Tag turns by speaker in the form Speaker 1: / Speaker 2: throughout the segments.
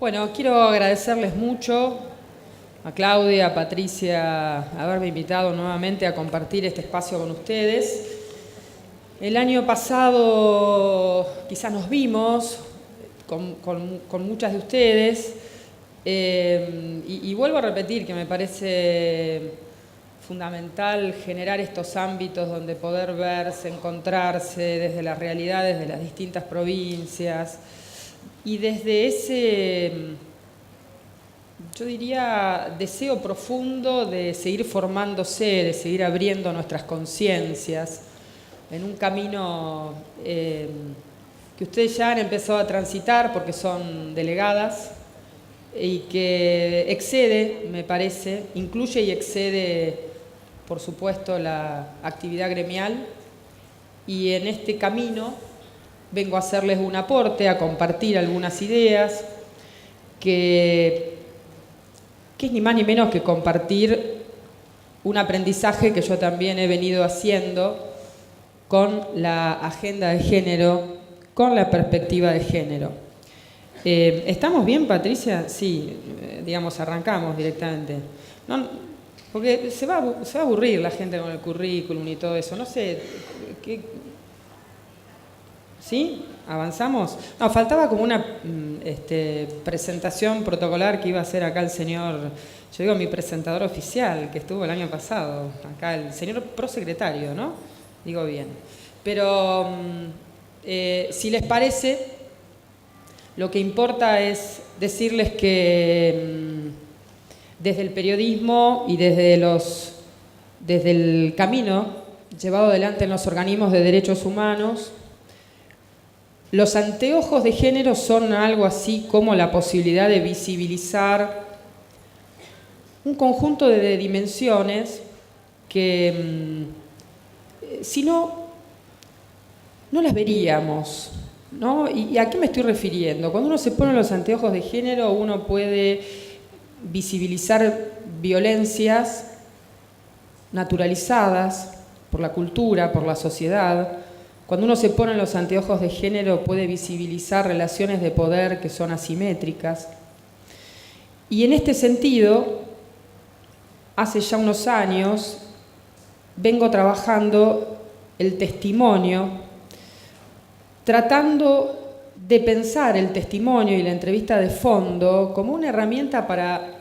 Speaker 1: Bueno, quiero agradecerles mucho a Claudia, a Patricia, haberme invitado nuevamente a compartir este espacio con ustedes. El año pasado quizás nos vimos con muchas de ustedes y vuelvo a repetir que me parece fundamental generar estos ámbitos donde poder verse, encontrarse desde las realidades de las distintas provincias y desde ese, yo diría, deseo profundo de seguir formándose, de seguir abriendo nuestras conciencias en un camino que ustedes ya han empezado a transitar porque son delegadas y que excede, me parece, incluye y excede, por supuesto, la actividad gremial, y en este camino vengo a hacerles un aporte, a compartir algunas ideas, que es ni más ni menos que compartir un aprendizaje que yo también he venido haciendo con la agenda de género, con la perspectiva de género. ¿Estamos bien, Patricia? Sí, digamos, arrancamos directamente. No, porque se va a aburrir la gente con el currículum y todo eso. No sé, ¿sí? ¿Avanzamos? No, faltaba como una presentación protocolar que iba a hacer acá el señor, yo digo mi presentador oficial, que estuvo el año pasado, acá el señor prosecretario, ¿no? Digo bien. Pero si les parece, lo que importa es decirles que desde el periodismo y desde el camino llevado adelante en los organismos de derechos humanos, los anteojos de género son algo así como la posibilidad de visibilizar un conjunto de dimensiones que, si no, no las veríamos, ¿no? ¿Y a qué me estoy refiriendo? Cuando uno se pone los anteojos de género, uno puede visibilizar violencias naturalizadas por la cultura, por la sociedad. Cuando uno se pone los anteojos de género, puede visibilizar relaciones de poder que son asimétricas. Y en este sentido, hace ya unos años, vengo trabajando el testimonio, tratando de pensar el testimonio y la entrevista de fondo como una herramienta para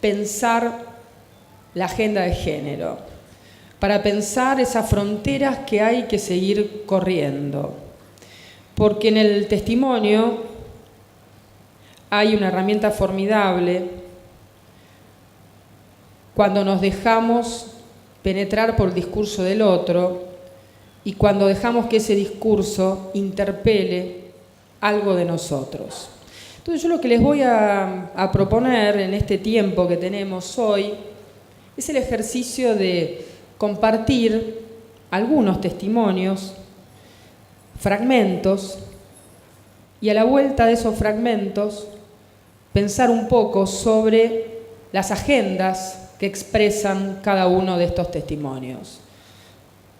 Speaker 1: pensar la agenda de género, para pensar esas fronteras que hay que seguir corriendo. Porque en el testimonio hay una herramienta formidable cuando nos dejamos penetrar por el discurso del otro y cuando dejamos que ese discurso interpele algo de nosotros. Entonces yo lo que les voy a proponer en este tiempo que tenemos hoy es el ejercicio de compartir algunos testimonios, fragmentos, y a la vuelta de esos fragmentos pensar un poco sobre las agendas que expresan cada uno de estos testimonios.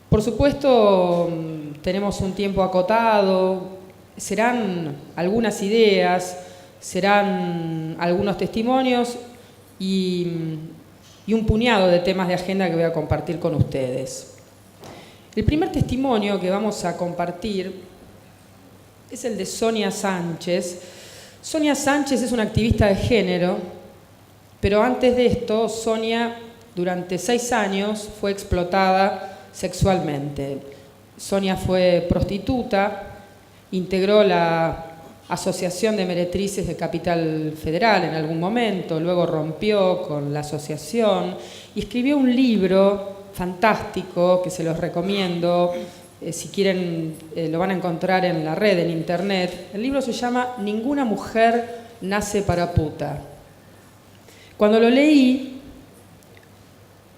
Speaker 1: Por supuesto, tenemos un tiempo acotado, serán algunas ideas, serán algunos testimonios y un puñado de temas de agenda que voy a compartir con ustedes. El primer testimonio que vamos a compartir es el de Sonia Sánchez. Sonia Sánchez es una activista de género, pero antes de esto, Sonia durante 6 años fue explotada sexualmente. Sonia fue prostituta, integró la Asociación de Meretrices de Capital Federal en algún momento, luego rompió con la asociación y escribió un libro fantástico que se los recomiendo, si quieren lo van a encontrar en la red, en internet. El libro se llama Ninguna mujer nace para puta. Cuando lo leí,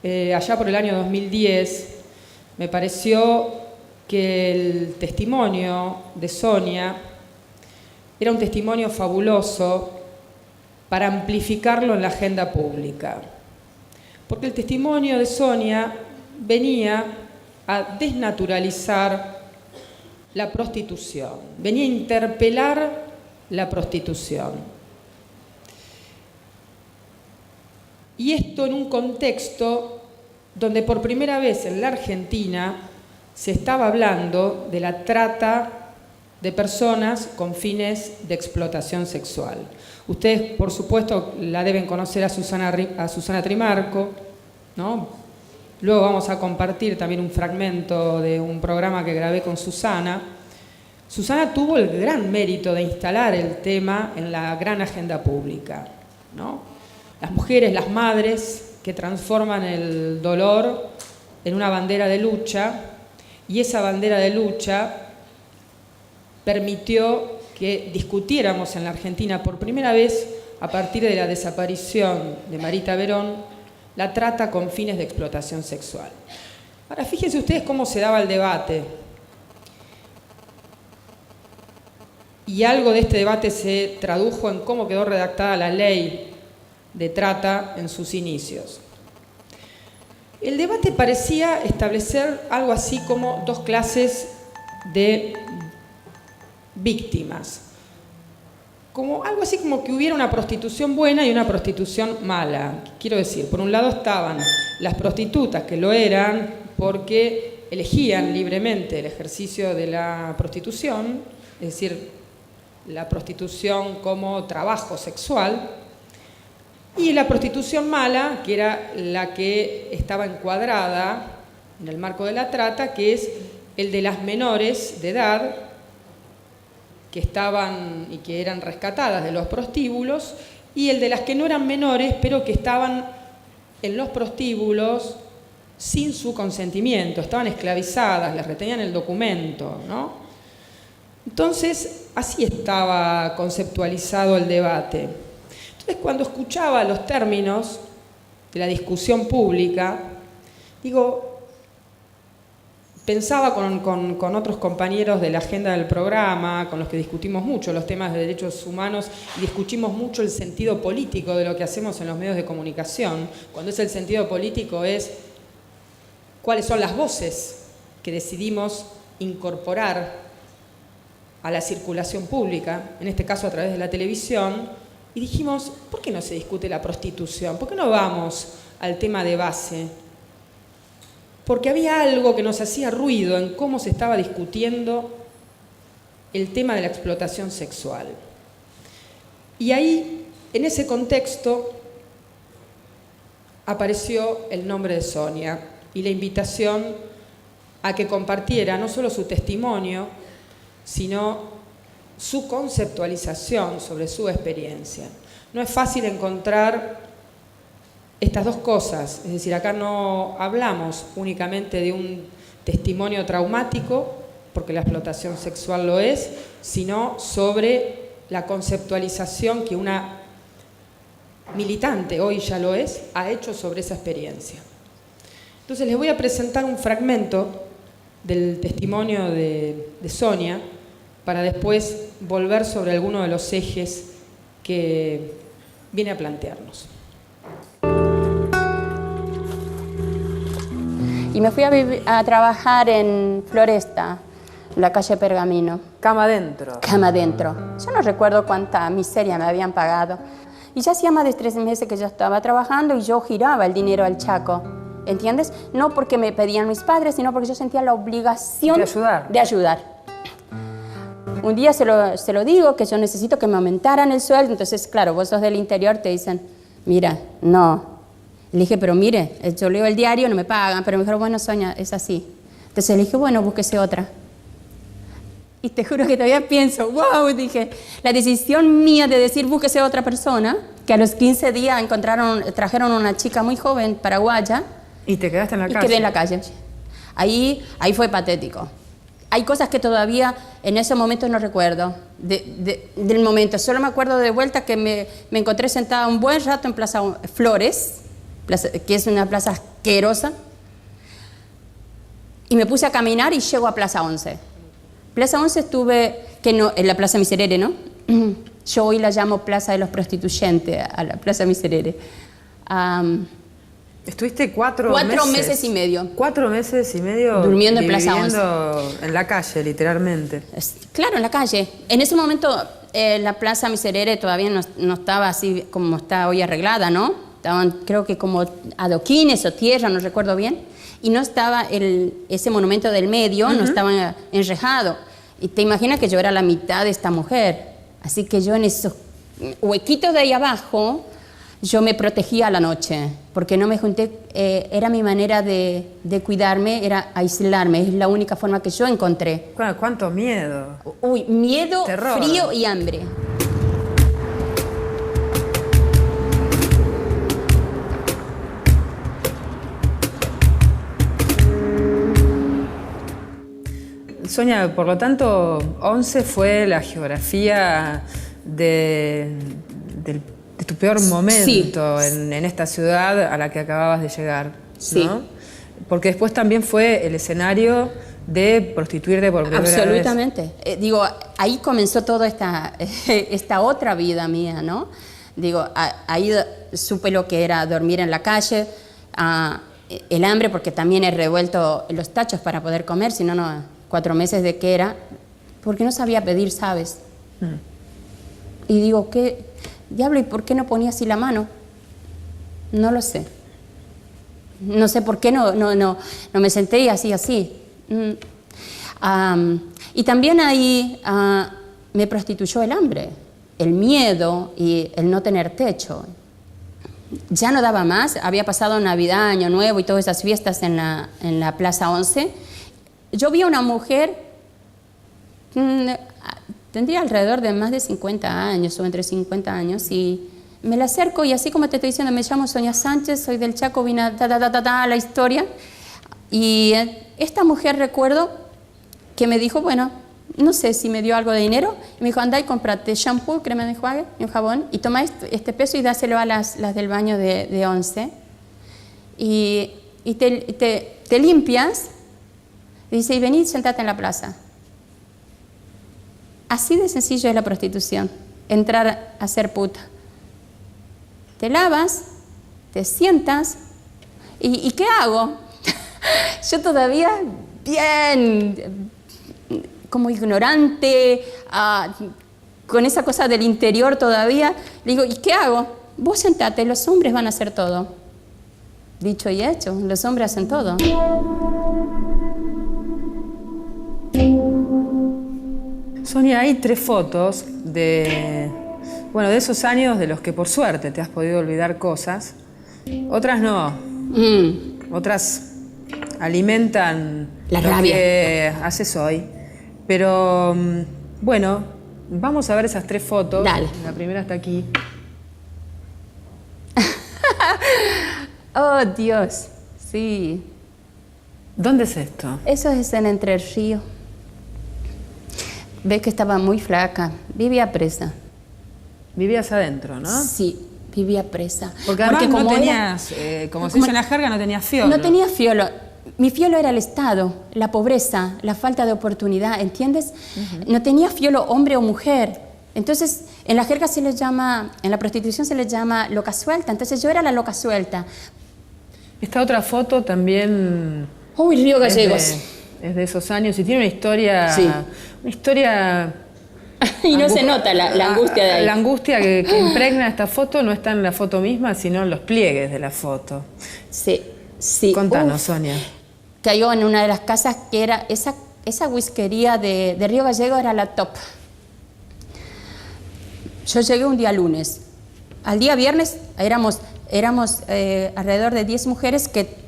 Speaker 1: allá por el año 2010, me pareció que el testimonio de Sonia era un testimonio fabuloso para amplificarlo en la agenda pública. Porque el testimonio de Sonia venía a desnaturalizar la prostitución, venía a interpelar la prostitución. Y esto en un contexto donde por primera vez en la Argentina se estaba hablando de la trata de personas con fines de explotación sexual. Ustedes, por supuesto, la deben conocer a Susana Trimarco, ¿no? Luego vamos a compartir también un fragmento de un programa que grabé con Susana. Susana tuvo el gran mérito de instalar el tema en la gran agenda pública, ¿no? Las mujeres, las madres, que transforman el dolor en una bandera de lucha, y esa bandera de lucha permitió que discutiéramos en la Argentina por primera vez, a partir de la desaparición de Marita Verón, la trata con fines de explotación sexual. Ahora, fíjense ustedes cómo se daba el debate. Y algo de este debate se tradujo en cómo quedó redactada la ley de trata en sus inicios. El debate parecía establecer algo así como dos clases de víctimas. Como algo así como que hubiera una prostitución buena y una prostitución mala. Quiero decir, por un lado estaban las prostitutas, que lo eran porque elegían libremente el ejercicio de la prostitución, es decir, la prostitución como trabajo sexual, y la prostitución mala, que era la que estaba encuadrada en el marco de la trata, que es el de las menores de edad que estaban y que eran rescatadas de los prostíbulos, y el de las que no eran menores, pero que estaban en los prostíbulos sin su consentimiento, estaban esclavizadas, les retenían el documento, ¿no? Entonces, así estaba conceptualizado el debate. Entonces, cuando escuchaba los términos de la discusión pública, pensaba con otros compañeros de la agenda del programa, con los que discutimos mucho los temas de derechos humanos y discutimos mucho el sentido político de lo que hacemos en los medios de comunicación. Cuando es el sentido político es cuáles son las voces que decidimos incorporar a la circulación pública, en este caso a través de la televisión, y dijimos, ¿por qué no se discute la prostitución? ¿Por qué no vamos al tema de base? Porque había algo que nos hacía ruido en cómo se estaba discutiendo el tema de la explotación sexual. Y ahí, en ese contexto, apareció el nombre de Sonia y la invitación a que compartiera no solo su testimonio, sino su conceptualización sobre su experiencia. No es fácil encontrar estas dos cosas, es decir, acá no hablamos únicamente de un testimonio traumático, porque la explotación sexual lo es, sino sobre la conceptualización que una militante, hoy ya lo es, ha hecho sobre esa experiencia. Entonces les voy a presentar un fragmento del testimonio de Sonia, para después volver sobre alguno de los ejes que viene a plantearnos.
Speaker 2: Y me fui a trabajar en Floresta, en la calle Pergamino.
Speaker 3: Cama adentro.
Speaker 2: Cama adentro. Yo no recuerdo cuánta miseria me habían pagado. Y ya hacía más de 3 meses que yo estaba trabajando y yo giraba el dinero al Chaco. ¿Entiendes? No porque me pedían mis padres, sino porque yo sentía la obligación de ayudar. Un día se lo digo, que yo necesito que me aumentaran el sueldo. Entonces, claro, vos sos del interior, te dicen, mira, no. Le dije, pero mire, yo leo el diario, no me pagan. Pero me dijeron, bueno, Sonia, es así. Entonces le dije, bueno, búsquese otra. Y te juro que todavía pienso, wow, dije, la decisión mía de decir búsquese otra persona, que a los 15 días trajeron una chica muy joven, paraguaya.
Speaker 3: ¿Y te quedaste en la calle?
Speaker 2: Quedé en la calle. Ahí fue patético. Hay cosas que todavía en ese momento no recuerdo del momento. Solo me acuerdo de vuelta que me encontré sentada un buen rato en Plaza Flores, que es una plaza asquerosa, y me puse a caminar y llego a Plaza 11. Plaza 11 estuve, en la Plaza Miserere, ¿no? Yo hoy la llamo Plaza de los Prostituyentes, a la Plaza Miserere.
Speaker 3: ¿Estuviste 4 meses?
Speaker 2: 4 meses y medio.
Speaker 3: 4 meses y medio
Speaker 2: durmiendo en Plaza 11.
Speaker 3: Viviendo en la calle, literalmente.
Speaker 2: Claro, en la calle. En ese momento la Plaza Miserere todavía no estaba así como está hoy arreglada, ¿no? Estaban, creo que como adoquines o tierra, no recuerdo bien. Y no estaba ese monumento del medio, no estaba enrejado. Y te imaginas que yo era la mitad de esta mujer. Así que yo en esos huequitos de ahí abajo, yo me protegía a la noche, porque no me junté, era mi manera de cuidarme, era aislarme, es la única forma que yo encontré.
Speaker 3: ¿Cuánto miedo?
Speaker 2: Uy, miedo,
Speaker 3: Terror.
Speaker 2: frío y hambre.
Speaker 3: Sonia, por lo tanto, 11 fue la geografía de tu peor momento
Speaker 2: Sí.
Speaker 3: en esta ciudad a la que acababas de llegar,
Speaker 2: Sí.
Speaker 3: ¿no? Porque después también fue el escenario de prostituirte por primera vez.
Speaker 2: Absolutamente. Digo, ahí comenzó toda esta otra vida mía, ¿no? Digo, ahí supe lo que era dormir en la calle, el hambre, porque también he revuelto los tachos para poder comer, si no, 4 meses de que era, porque no sabía pedir, ¿sabes? Y digo, ¿qué diablo? ¿Y por qué no ponía así la mano? No lo sé. No sé por qué no me senté y así. Y también ahí me prostituyó el hambre, el miedo y el no tener techo. Ya no daba más, había pasado Navidad, Año Nuevo y todas esas fiestas en la Plaza 11. Yo vi a una mujer, tendría alrededor de más de 50 años o entre 50 años, y me la acerco y así como te estoy diciendo, me llamo Sonia Sánchez, soy del Chaco, vine a la historia. Y esta mujer recuerdo que me dijo, bueno, no sé si me dio algo de dinero, y me dijo, anda y cómprate shampoo, crema de enjuague y un jabón, y toma este peso y dáselo a las del baño de 11. Y te limpias, y dice, y vení, sentate en la plaza. Así de sencillo es la prostitución, entrar a ser puta. Te lavas, te sientas, ¿y qué hago? Yo todavía bien, como ignorante, con esa cosa del interior todavía, le digo, ¿y qué hago? Vos sentate, los hombres van a hacer todo. Dicho y hecho, los hombres hacen todo.
Speaker 3: Sonia, hay 3 fotos de esos años de los que por suerte te has podido olvidar cosas. Otras no. Otras alimentan
Speaker 2: la
Speaker 3: lo
Speaker 2: rabia
Speaker 3: que haces hoy. Pero bueno, vamos a ver esas 3 fotos.
Speaker 2: Dale.
Speaker 3: La primera está aquí.
Speaker 2: Oh, Dios, sí.
Speaker 3: ¿Dónde es esto?
Speaker 2: Eso es en Entre Ríos. Ves que estaba muy flaca, vivía presa.
Speaker 3: Vivías adentro, ¿no?
Speaker 2: Sí, vivía presa.
Speaker 3: Porque además
Speaker 2: como
Speaker 3: no
Speaker 2: era-
Speaker 3: tenías, como se dice en la jerga, no tenías fiolo.
Speaker 2: No tenía fiolo. Mi fiolo era el Estado, la pobreza, la falta de oportunidad, ¿entiendes? No tenía fiolo hombre o mujer. Entonces, en la jerga se le llama, en la prostitución se le llama loca suelta. Entonces yo era la loca suelta.
Speaker 3: Esta otra foto también
Speaker 2: Uy, Río Gallegos.
Speaker 3: es de esos años y tiene una historia...
Speaker 2: Sí.
Speaker 3: Una historia...
Speaker 2: Y no se nota la angustia de ahí.
Speaker 3: La angustia que impregna esta foto no está en la foto misma, sino en los pliegues de la foto.
Speaker 2: Sí, sí.
Speaker 3: Contanos,
Speaker 2: Uf.
Speaker 3: Sonia.
Speaker 2: Cayó en una de las casas que era esa whiskería de Río Gallego, era la top. Yo llegué un día lunes. Al día viernes éramos alrededor de 10 mujeres que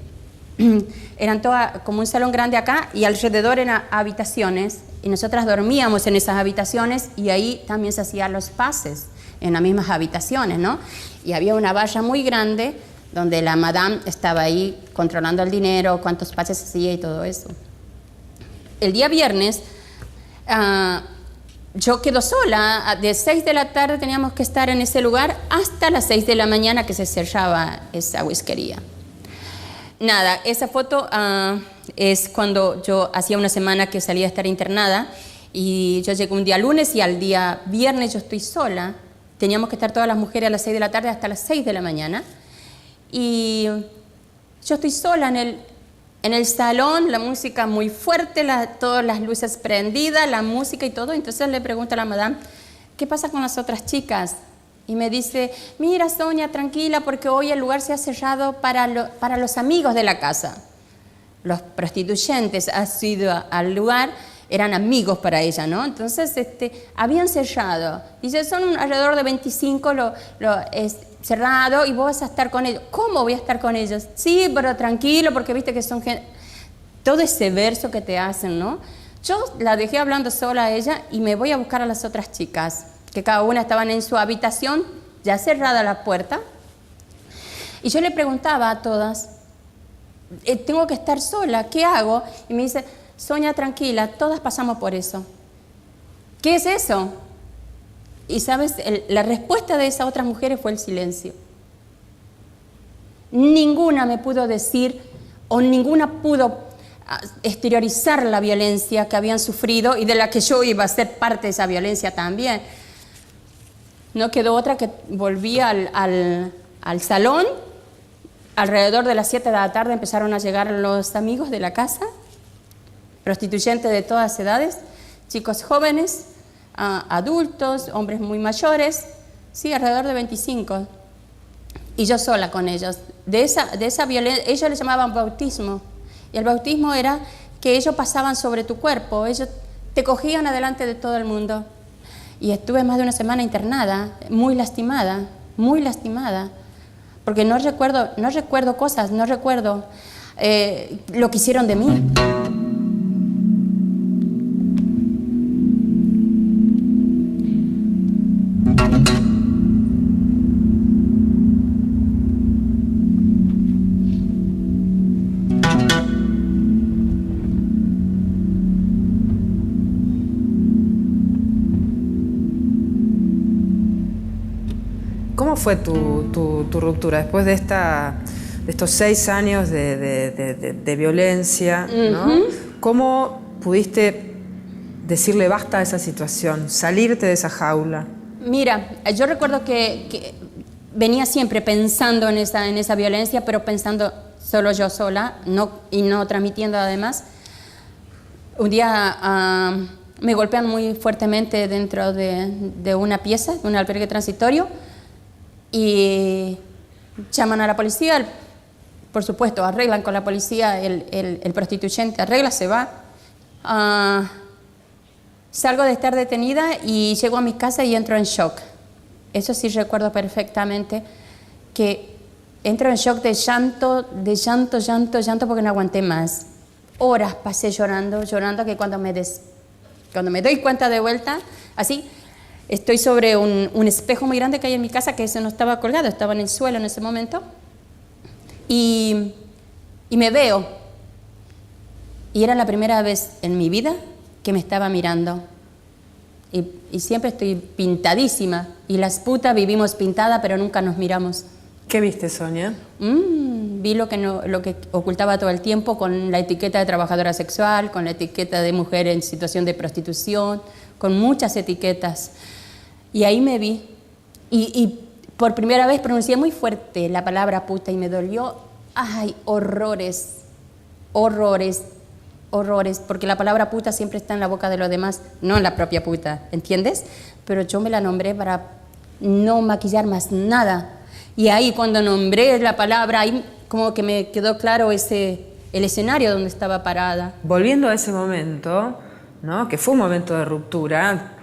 Speaker 2: eran todas como un salón grande acá y alrededor eran habitaciones y nosotras dormíamos en esas habitaciones y ahí también se hacían los pases en las mismas habitaciones, ¿no? Y había una valla muy grande donde la madame estaba ahí controlando el dinero, cuántos pases hacía y todo eso. El día viernes yo quedo sola, de 6 de la tarde teníamos que estar en ese lugar hasta las 6 de la mañana que se cerraba esa whiskería. Nada, esa foto es cuando yo hacía una semana que salía a estar internada y yo llegué un día lunes y al día viernes yo estoy sola. Teníamos que estar todas las mujeres a las 6 de la tarde hasta las 6 de la mañana. Y yo estoy sola en el salón, la música muy fuerte, todas las luces prendidas, la música y todo. Entonces le pregunto a la madame, ¿qué pasa con las otras chicas? Y me dice, mira Sonia, tranquila, porque hoy el lugar se ha cerrado para los amigos de la casa. Los prostituyentes han ido al lugar, eran amigos para ella, ¿no? Entonces, habían cerrado. Dice, son alrededor de 25 es cerrado y vos vas a estar con ellos. ¿Cómo voy a estar con ellos? Sí, pero tranquilo, porque viste que son gente... Todo ese verso que te hacen, ¿no? Yo la dejé hablando sola a ella y me voy a buscar a las otras chicas, que cada una estaban en su habitación, ya cerrada la puerta. Y yo le preguntaba a todas, tengo que estar sola, ¿qué hago? Y me dice, Sonia, tranquila, todas pasamos por eso. ¿Qué es eso? Y sabes, la respuesta de esas otras mujeres fue el silencio. Ninguna me pudo decir, o ninguna pudo exteriorizar la violencia que habían sufrido y de la que yo iba a ser parte de esa violencia también. No quedó otra que volví al salón. Alrededor de las 7 de la tarde empezaron a llegar los amigos de la casa, prostituyentes de todas edades, chicos jóvenes, adultos, hombres muy mayores, sí, alrededor de 25. Y yo sola con ellos. De esa violencia, ellos le llamaban bautismo. Y el bautismo era que ellos pasaban sobre tu cuerpo, ellos te cogían adelante de todo el mundo. Y estuve más de una semana internada, muy lastimada, porque no recuerdo cosas, no recuerdo lo que hicieron de mí.
Speaker 3: ¿Cómo fue tu ruptura después de estos 6 años de violencia? ¿No? ¿Cómo pudiste decirle basta a esa situación, salirte de esa jaula?
Speaker 2: Mira, yo recuerdo que venía siempre pensando en esa violencia, pero pensando solo yo sola y no transmitiendo además. Un día me golpean muy fuertemente dentro de una pieza, de un albergue transitorio, y llaman a la policía. Por supuesto, arreglan con la policía, el prostituyente arregla, se va. Salgo de estar detenida y llego a mi casa y entro en shock. Eso sí recuerdo perfectamente, que entro en shock de llanto, porque no aguanté más. Horas pasé llorando, que cuando me doy cuenta de vuelta, así, estoy sobre un espejo muy grande que hay en mi casa, que ese no estaba colgado, estaba en el suelo en ese momento, y me veo. Y era la primera vez en mi vida que me estaba mirando. Y siempre estoy pintadísima. Y las putas vivimos pintada, pero nunca nos miramos.
Speaker 3: ¿Qué viste, Sonia?
Speaker 2: Vi lo que ocultaba todo el tiempo, con la etiqueta de trabajadora sexual, con la etiqueta de mujer en situación de prostitución, con muchas etiquetas. Y ahí me vi. Y por primera vez pronuncié muy fuerte la palabra puta y me dolió. ¡Ay, horrores! Horrores. Horrores, porque la palabra puta siempre está en la boca de los demás, no en la propia puta, ¿entiendes? Pero yo me la nombré para no maquillar más nada. Y ahí cuando nombré la palabra, ahí como que me quedó claro el escenario donde estaba parada.
Speaker 3: Volviendo a ese momento, ¿no? Que fue un momento de ruptura,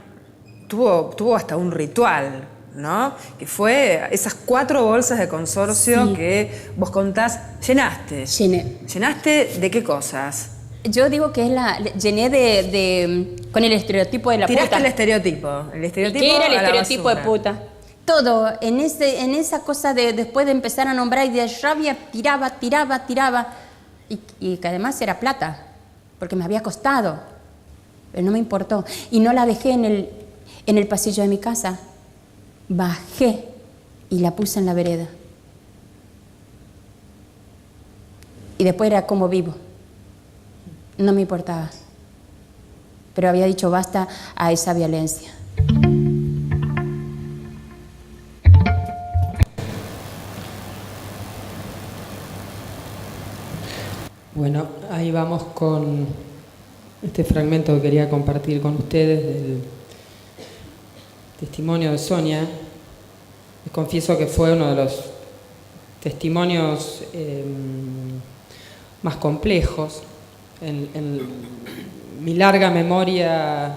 Speaker 3: tuvo hasta un ritual, ¿no? Que fue esas 4 bolsas de consorcio, sí, que vos contás, llenaste.
Speaker 2: Llené.
Speaker 3: ¿Llenaste de qué cosas?
Speaker 2: Yo digo que llené con el estereotipo de la puta.
Speaker 3: Tiraste el estereotipo.
Speaker 2: ¿Qué era el estereotipo de puta? Todo, en esa cosa de después de empezar a nombrar y de rabia, tiraba. Y que además era plata, porque me había costado. Pero no me importó. Y no la dejé en el pasillo de mi casa. Bajé y la puse en la vereda. Y después era como vivo. No me importaba, pero había dicho basta a esa violencia.
Speaker 1: Bueno, ahí vamos con este fragmento que quería compartir con ustedes testimonio de Sonia, les confieso que fue uno de los testimonios más complejos. En mi larga memoria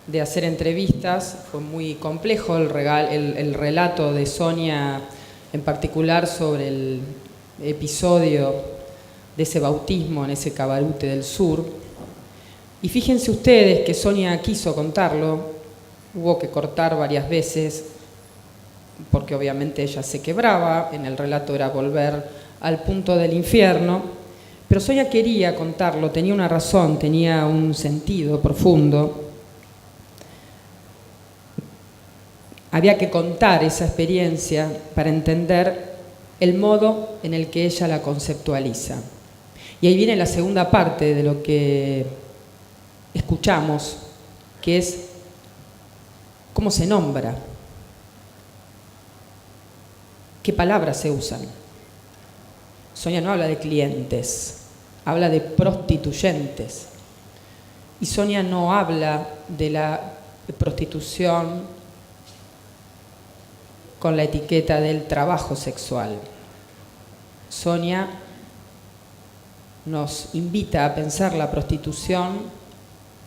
Speaker 1: de hacer entrevistas fue muy complejo el relato de Sonia, en particular sobre el episodio de ese bautismo en ese Cabarute del Sur. Y fíjense ustedes que Sonia quiso contarlo, hubo que cortar varias veces, porque obviamente ella se quebraba, en el relato era volver al punto del infierno, pero Sonia quería contarlo, tenía una razón, tenía un sentido profundo. Había que contar esa experiencia para entender el modo en el que ella la conceptualiza. Y ahí viene la segunda parte de lo que escuchamos, que es cómo se nombra, qué palabras se usan. Sonia no habla de clientes, habla de prostituyentes. Y Sonia no habla de la prostitución con la etiqueta del trabajo sexual. Sonia nos invita a pensar la prostitución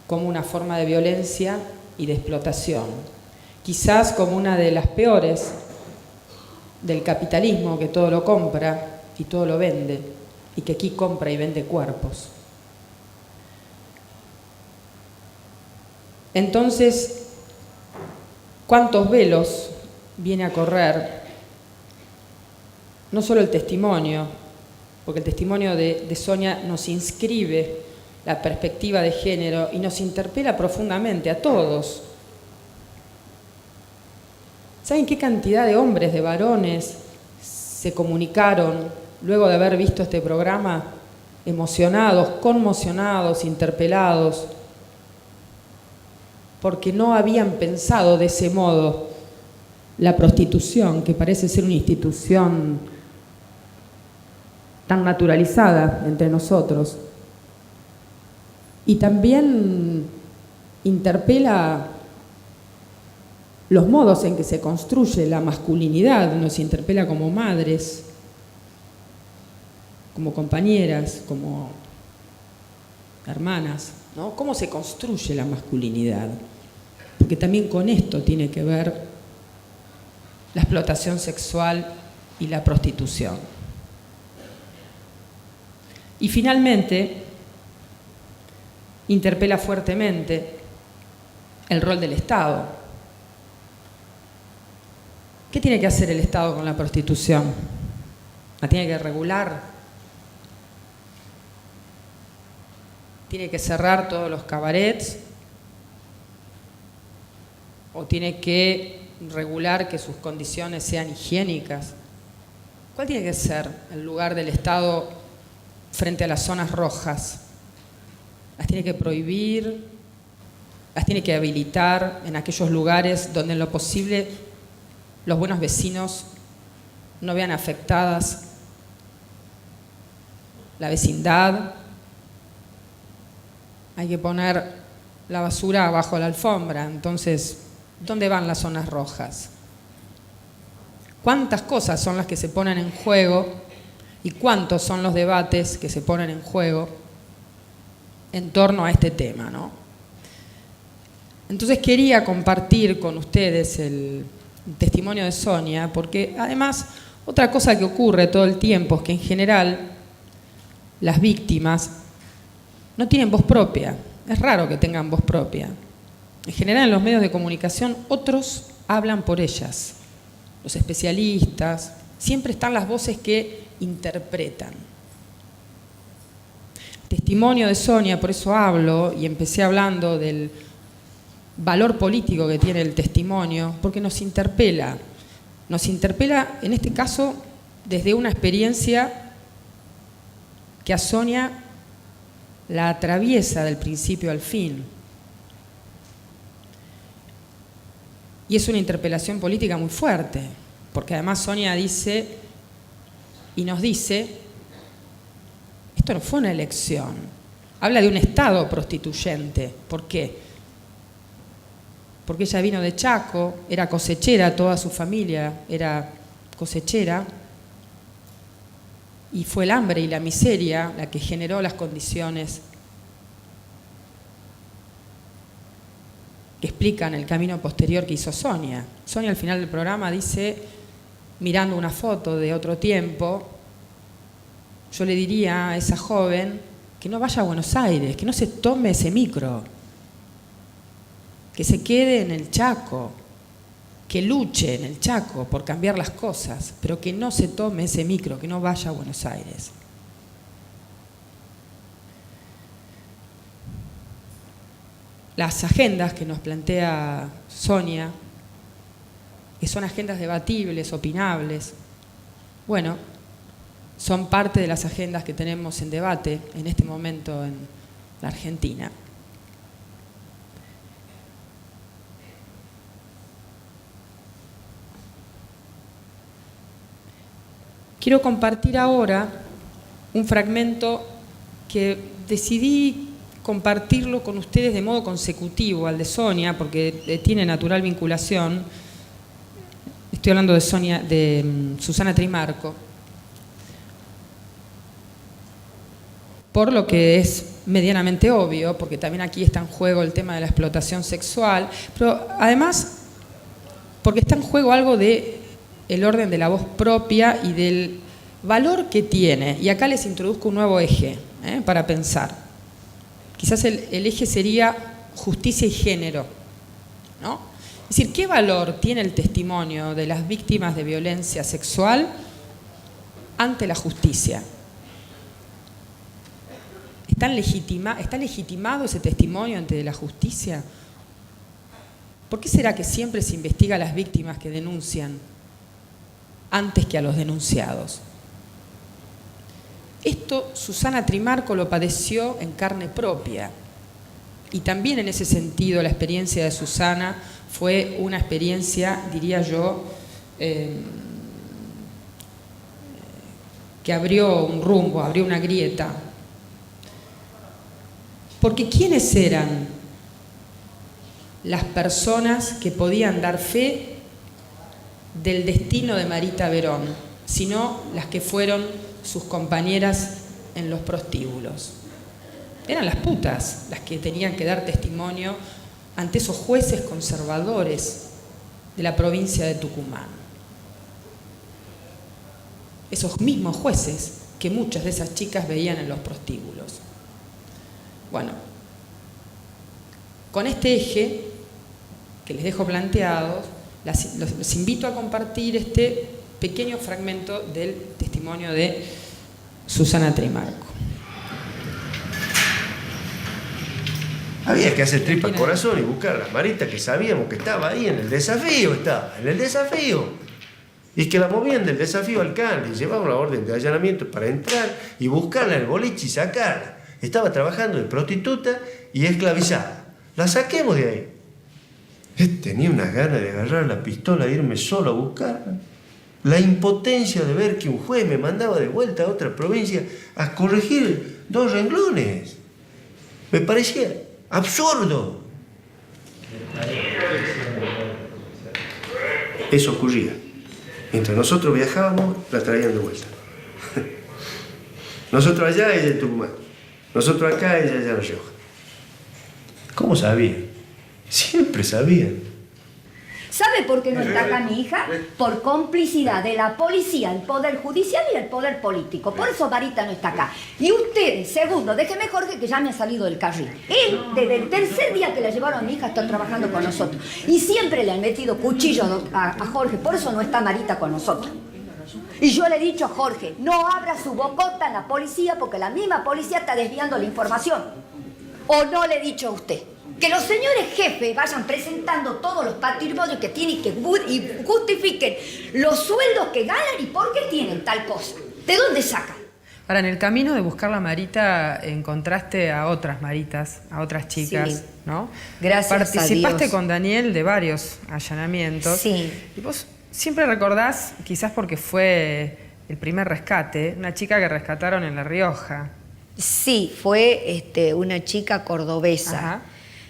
Speaker 1: como una forma de violencia y de explotación, quizás como una de las peores del capitalismo, que todo lo compra y todo lo vende, y que aquí compra y vende cuerpos. Entonces, ¿cuántos velos viene a correr? No solo el testimonio, porque el testimonio de Sonia nos inscribe la perspectiva de género y nos interpela profundamente a todos. ¿Saben qué cantidad de hombres, de varones, se comunicaron luego de haber visto este programa? Emocionados, conmocionados, interpelados, porque no habían pensado de ese modo la prostitución, que parece ser una institución tan naturalizada entre nosotros. Y también interpela los modos en que se construye la masculinidad, nos interpela como madres, como compañeras, como hermanas, ¿no? ¿Cómo se construye la masculinidad? Porque también con esto tiene que ver la explotación sexual y la prostitución. Y finalmente, interpela fuertemente el rol del Estado. ¿Qué tiene que hacer el Estado con la prostitución? ¿La tiene que regular? ¿Tiene que cerrar todos los cabarets? ¿O tiene que regular que sus condiciones sean higiénicas? ¿Cuál tiene que ser el lugar del Estado frente a las zonas rojas? ¿Las tiene que prohibir? ¿Las tiene que habilitar en aquellos lugares donde en lo posible los buenos vecinos no vean afectadas la vecindad? Hay que poner la basura bajo la alfombra. Entonces, ¿dónde van las zonas rojas? ¿Cuántas cosas son las que se ponen en juego y cuántos son los debates que se ponen en juego en torno a este tema, ¿no? Entonces quería compartir con ustedes el testimonio de Sonia, porque además otra cosa que ocurre todo el tiempo es que en general las víctimas no tienen voz propia. Es raro que tengan voz propia. En general en los medios de comunicación otros hablan por ellas. Los especialistas, siempre están las voces que interpretan. Testimonio de Sonia, por eso hablo y empecé hablando del valor político que tiene el testimonio, porque nos interpela en este caso desde una experiencia que a Sonia la atraviesa del principio al fin. Y es una interpelación política muy fuerte, porque además Sonia dice y nos dice: esto no fue una elección. Habla de un Estado prostituyente. ¿Por qué? porque ella vino de Chaco, era cosechera, toda su familia era cosechera, y fue el hambre y la miseria la que generó las condiciones que explican el camino posterior que hizo Sonia. Sonia al final del programa dice, mirando una foto de otro tiempo, yo le diría a esa joven que no vaya a Buenos Aires, que no se tome ese micro, que se quede en el Chaco, que luche en el Chaco por cambiar las cosas, pero que no se tome ese micro, que no vaya a Buenos Aires. Las agendas que nos plantea Sonia, que son agendas debatibles, opinables, bueno, son parte de las agendas que tenemos en debate en este momento en la Argentina. Quiero compartir ahora un fragmento que decidí compartirlo con ustedes de modo consecutivo al de Sonia, porque tiene natural vinculación. Estoy hablando de Susana Trimarco, por lo que es medianamente obvio, porque también aquí está en juego el tema de la explotación sexual, pero además porque está en juego algo de el orden de la voz propia y del valor que tiene. Y acá les introduzco un nuevo eje para pensar. Quizás el eje sería justicia y género, ¿no? Es decir, ¿qué valor tiene el testimonio de las víctimas de violencia sexual ante la justicia? ¿Está legitimado ese testimonio ante la justicia? ¿Por qué será que siempre se investiga a las víctimas que denuncian antes que a los denunciados? Esto Susana Trimarco lo padeció en carne propia, y también en ese sentido la experiencia de Susana fue una experiencia, diría yo, que abrió un rumbo, abrió una grieta. Porque ¿quiénes eran las personas que podían dar fe del destino de Marita Verón, sino las que fueron sus compañeras en los prostíbulos? Eran las putas las que tenían que dar testimonio ante esos jueces conservadores de la provincia de Tucumán. Esos mismos jueces que muchas de esas chicas veían en los prostíbulos. Bueno, con este eje que les dejo planteado, los invito a compartir este pequeño fragmento del testimonio de Susana Trimarco.
Speaker 4: Había que hacer tripa corazón y buscar a la Marita, que sabíamos que estaba ahí en el desafío, Y es que la movían del desafío al alcalde, llevaban la orden de allanamiento para entrar y buscarla en el boliche y sacarla. Estaba trabajando de prostituta y esclavizada. La saquemos de ahí. Tenía unas ganas de agarrar la pistola e irme solo a buscarla. La impotencia de ver que un juez me mandaba de vuelta a otra provincia a corregir 2 renglones. Me parecía absurdo. Eso ocurría. Mientras nosotros viajábamos, la traían de vuelta. Nosotros allá, ella en Tucumán. Nosotros acá, ella allá en La Rioja. ¿Cómo sabían? Siempre sabían.
Speaker 5: ¿Sabe por qué no está acá mi hija? Por complicidad de la policía, el poder judicial y el poder político. Por eso Marita no está acá. Y ustedes, segundo, déjeme Jorge que ya me ha salido del carril. Él, desde el tercer día que la llevaron a mi hija, está trabajando con nosotros. Y siempre le han metido cuchillo a Jorge, por eso no está Marita con nosotros. Y yo le he dicho a Jorge, no abra su bocota en la policía porque la misma policía está desviando la información. ¿O no le he dicho a usted? Que los señores jefes vayan presentando todos los patrimonios que tienen y justifiquen los sueldos que ganan y por qué tienen tal cosa. ¿De dónde sacan?
Speaker 1: Ahora, en el camino de buscar la Marita encontraste a otras Maritas, a otras chicas, sí, ¿no?
Speaker 5: Gracias a Dios.
Speaker 1: Participaste con Daniel de varios allanamientos.
Speaker 5: Sí.
Speaker 1: Y vos siempre recordás, quizás porque fue el primer rescate, una chica que rescataron en La Rioja.
Speaker 5: Sí, fue una chica cordobesa.
Speaker 1: Ajá.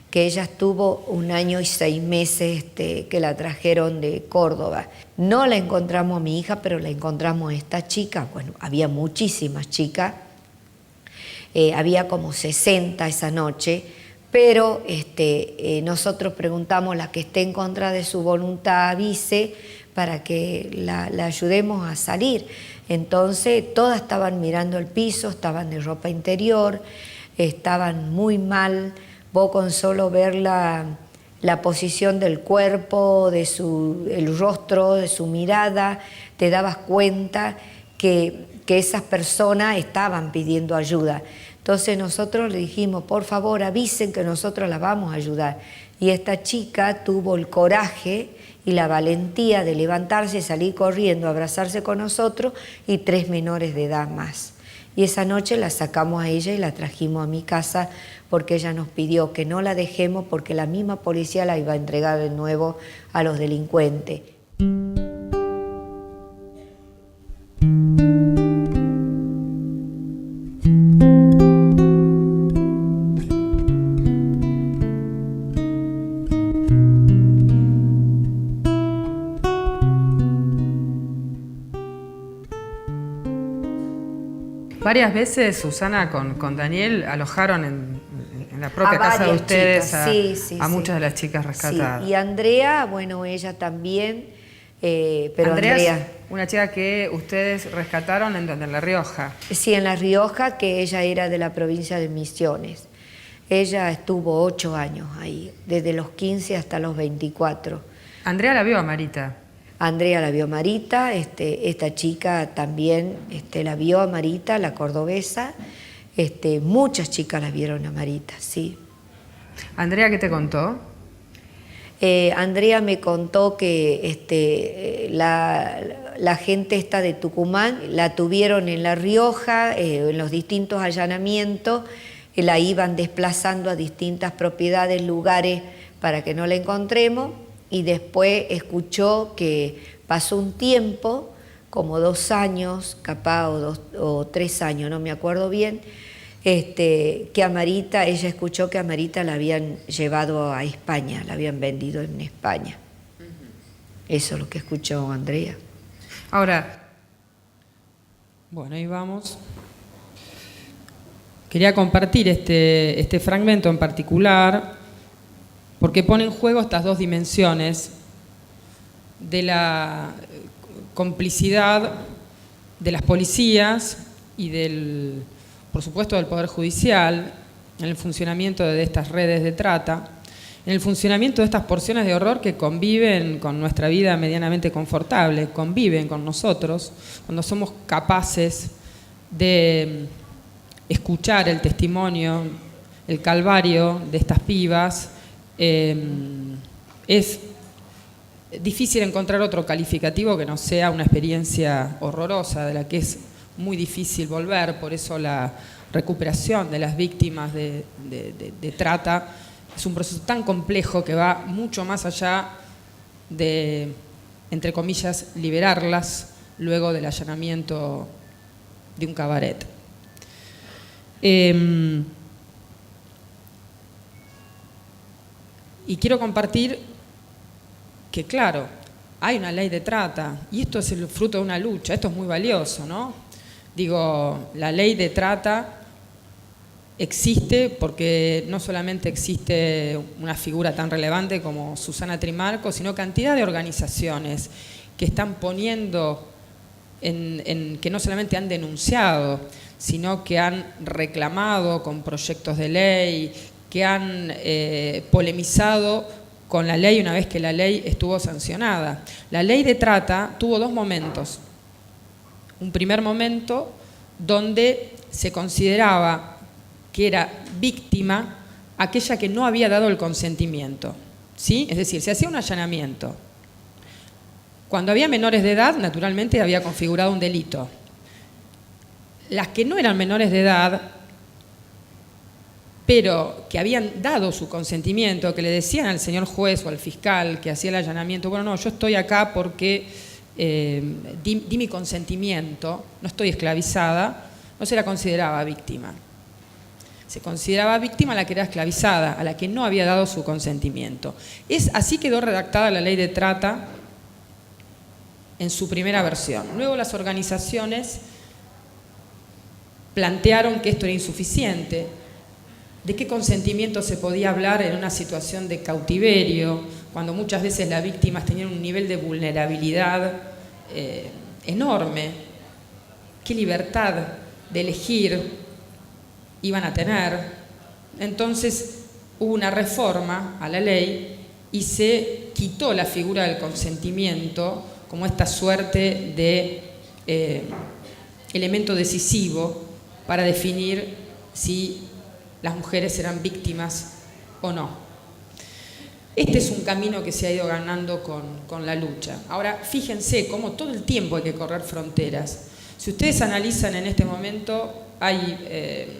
Speaker 6: que ella estuvo 1 año y 6 meses que la trajeron de Córdoba. No la encontramos a mi hija, pero la encontramos a esta chica. Bueno, había muchísimas chicas, había como 60 esa noche, pero nosotros preguntamos, la que esté en contra de su voluntad avise para que la ayudemos a salir. Entonces todas estaban mirando el piso, estaban de ropa interior, estaban muy mal. Vos con solo ver la posición del cuerpo, el rostro, de su mirada, te dabas cuenta que esas personas estaban pidiendo ayuda. Entonces nosotros le dijimos, por favor avisen que nosotros la vamos a ayudar. Y esta chica tuvo el coraje y la valentía de levantarse, salir corriendo, abrazarse con nosotros y 3 menores de edad más. Y esa noche la sacamos a ella y la trajimos a mi casa porque ella nos pidió que no la dejemos porque la misma policía la iba a entregar de nuevo a los delincuentes.
Speaker 3: Varias veces, Susana, con Daniel alojaron en la propia casa de ustedes a muchas de las chicas rescatadas.
Speaker 6: Sí. Y Andrea, bueno, ella también, pero
Speaker 3: Andrea es una chica que ustedes rescataron en La Rioja.
Speaker 6: Sí, en La Rioja, que ella era de la provincia de Misiones. Ella estuvo 8 años ahí, desde los 15 hasta los 24.
Speaker 3: Andrea la vio a Marita.
Speaker 6: Andrea la vio a Marita, esta chica también la vio a Marita, la cordobesa. Muchas chicas la vieron a Marita, sí.
Speaker 3: ¿Andrea qué te contó?
Speaker 6: Andrea me contó que la gente esta de Tucumán la tuvieron en La Rioja, en los distintos allanamientos, la iban desplazando a distintas propiedades, lugares para que no la encontremos. Y después escuchó que pasó un tiempo, como 2 años, capaz, o 3 años, no me acuerdo bien, que a Marita, ella escuchó que a Marita la habían llevado a España, la habían vendido en España. Eso es lo que escuchó Andrea.
Speaker 3: Ahora,
Speaker 1: bueno, ahí vamos. Quería compartir este fragmento en particular porque pone en juego estas 2 dimensiones de la complicidad de las policías y por supuesto, del Poder Judicial en el funcionamiento de estas redes de trata, en el funcionamiento de estas porciones de horror que conviven con nuestra vida medianamente confortable, conviven con nosotros, cuando somos capaces de escuchar el testimonio, el calvario de estas pibas. Es difícil encontrar otro calificativo que no sea una experiencia horrorosa, de la que es muy difícil volver. Por eso la recuperación de las víctimas de trata es un proceso tan complejo que va mucho más allá de, entre comillas, liberarlas luego del allanamiento de un cabaret. Y quiero compartir que, claro, hay una ley de trata y esto es el fruto de una lucha, esto es muy valioso, ¿no? Digo, la ley de trata existe porque no solamente existe una figura tan relevante como Susana Trimarco, sino cantidad de organizaciones que están poniendo que no solamente han denunciado, sino que han reclamado con proyectos de ley, que han polemizado con la ley una vez que la ley estuvo sancionada. La ley de trata tuvo 2 momentos. Un primer momento donde se consideraba que era víctima aquella que no había dado el consentimiento, ¿sí? Es decir, se hacía un allanamiento. Cuando había menores de edad, naturalmente había configurado un delito. Las que no eran menores de edad, pero que habían dado su consentimiento, que le decían al señor juez o al fiscal que hacía el allanamiento, bueno, no, yo estoy acá porque di mi consentimiento, no estoy esclavizada, no se la consideraba víctima. Se consideraba víctima a la que era esclavizada, a la que no había dado su consentimiento. Así quedó redactada la ley de trata en su primera versión. Luego las organizaciones plantearon que esto era insuficiente. ¿De qué consentimiento se podía hablar en una situación de cautiverio, cuando muchas veces las víctimas tenían un nivel de vulnerabilidad enorme? ¿Qué libertad de elegir iban a tener? Entonces hubo una reforma a la ley y se quitó la figura del consentimiento como esta suerte de elemento decisivo para definir si las mujeres eran víctimas o no. Este es un camino que se ha ido ganando con la lucha. Ahora, fíjense cómo todo el tiempo hay que correr fronteras. Si ustedes analizan en este momento, hay,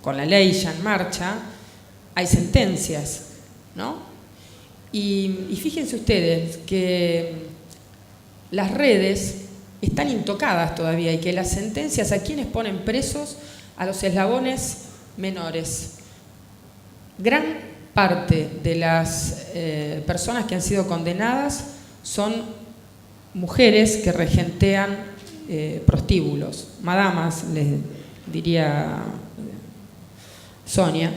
Speaker 1: con la ley ya en marcha, hay sentencias, ¿no? Y fíjense ustedes que las redes están intocadas todavía y que las sentencias, ¿a quiénes ponen presos? A los eslabones menores. Gran parte de las personas que han sido condenadas son mujeres que regentean prostíbulos, madamas, les diría Sonia.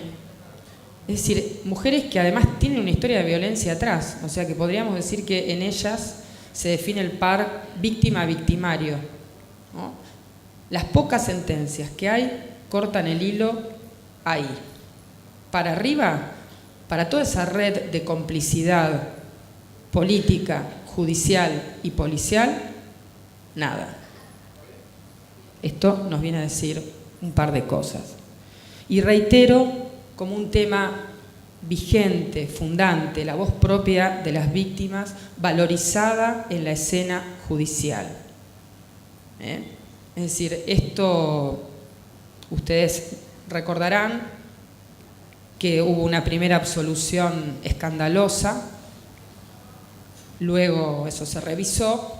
Speaker 1: Es decir, mujeres que además tienen una historia de violencia atrás, o sea que podríamos decir que en ellas se define el par víctima-victimario, ¿no? Las pocas sentencias que hay cortan el hilo ahí. Para arriba, para toda esa red de complicidad política, judicial y policial, nada. Esto nos viene a decir un par de cosas. Y reitero como un tema vigente, fundante, la voz propia de las víctimas, valorizada en la escena judicial. Es decir, esto ustedes recordarán que hubo una primera absolución escandalosa, luego eso se revisó,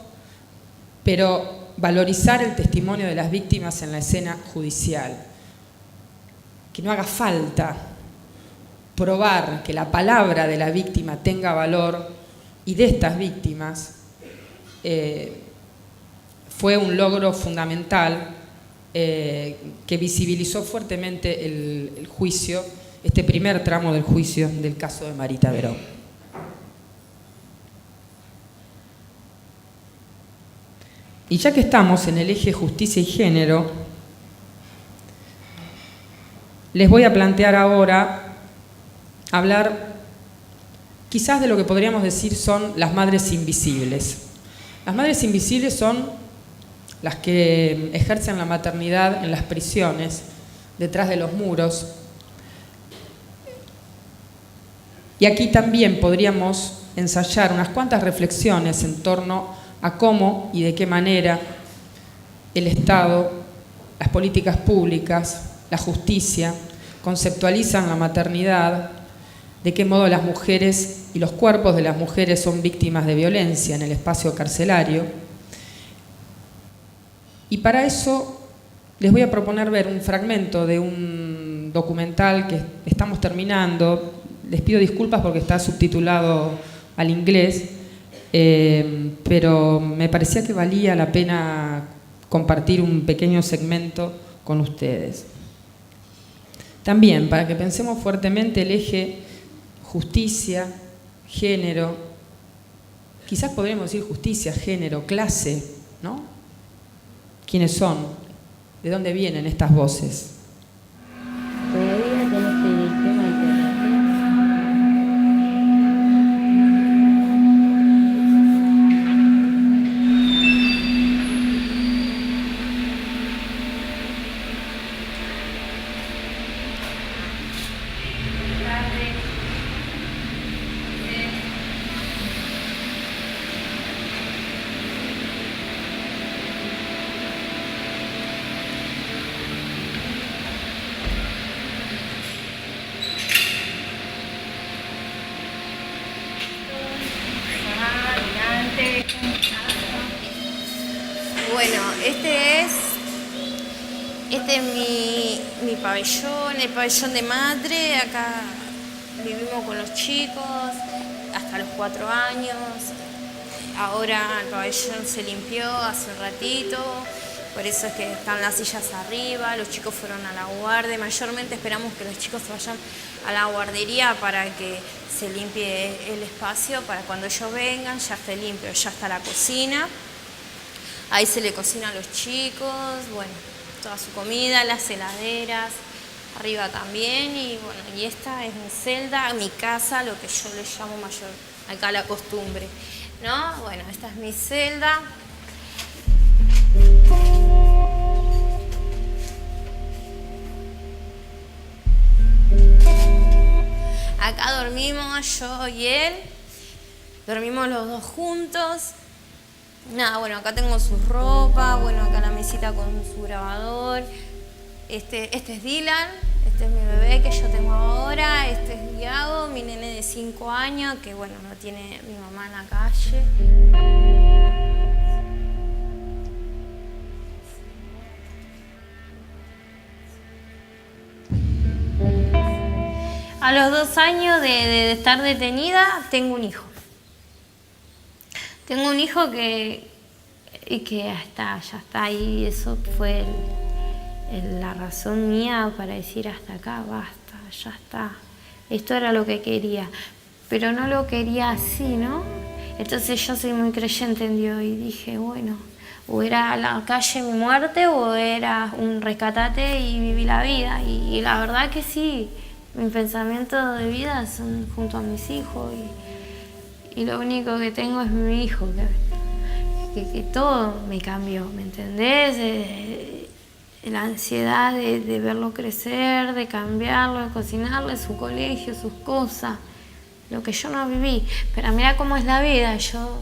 Speaker 1: pero valorizar el testimonio de las víctimas en la escena judicial. Que no haga falta probar que la palabra de la víctima tenga valor y de estas víctimas fue un logro fundamental que visibilizó fuertemente el juicio, este primer tramo del juicio del caso de Marita Verón. Y ya que estamos en el eje justicia y género, les voy a plantear ahora hablar quizás de lo que podríamos decir son las madres invisibles. Las madres invisibles son las que ejercen la maternidad en las prisiones, detrás de los muros. Y aquí también podríamos ensayar unas cuantas reflexiones en torno a cómo y de qué manera el Estado, las políticas públicas, la justicia, conceptualizan la maternidad, de qué modo las mujeres y los cuerpos de las mujeres son víctimas de violencia en el espacio carcelario. Y para eso les voy a proponer ver un fragmento de un documental que estamos terminando. Les pido disculpas porque está subtitulado al inglés, pero me parecía que valía la pena compartir un pequeño segmento con ustedes. También, para que pensemos fuertemente el eje justicia, género, quizás podríamos decir justicia, género, clase, ¿no? ¿Quiénes son? ¿De dónde vienen estas voces?
Speaker 7: Bueno, este es Este es mi pabellón, el pabellón de madre. Acá vivimos con los chicos hasta los 4 años. Ahora el pabellón se limpió hace un ratito, por eso es que están las sillas arriba, los chicos fueron a la guardia. Mayormente esperamos que los chicos vayan a la guardería para que se limpie el espacio, para cuando ellos vengan ya esté limpio. Ya está la cocina, ahí se le cocina a los chicos, bueno, toda su comida, las heladeras, arriba también. Y bueno, y esta es mi celda, mi casa, lo que yo le llamo mayor acá la costumbre, ¿no? Bueno, esta es mi celda. Acá dormimos yo y él, dormimos los dos juntos. Nada, bueno, acá tengo su ropa, bueno, acá la mesita con su grabador. Este es Dylan, este es mi bebé que yo tengo ahora, este es Diago, mi nene de 5 años, que bueno, lo tiene mi mamá en la calle. A los 2 años de estar detenida, tengo un hijo. Tengo un hijo que ya está ahí. Eso fue la razón mía para decir hasta acá, basta, ya está. Esto era lo que quería, pero no lo quería así, ¿no? Entonces yo soy muy creyente en Dios y dije, bueno, o era la calle mi muerte o era un rescatate y viví la vida. Y la verdad que sí. Mis pensamientos de vida son junto a mis hijos y lo único que tengo es mi hijo, que todo me cambió, ¿me entendés? La ansiedad de verlo crecer, de cambiarlo, de cocinarle su colegio, sus cosas, lo que yo no viví. Pero mira cómo es la vida, yo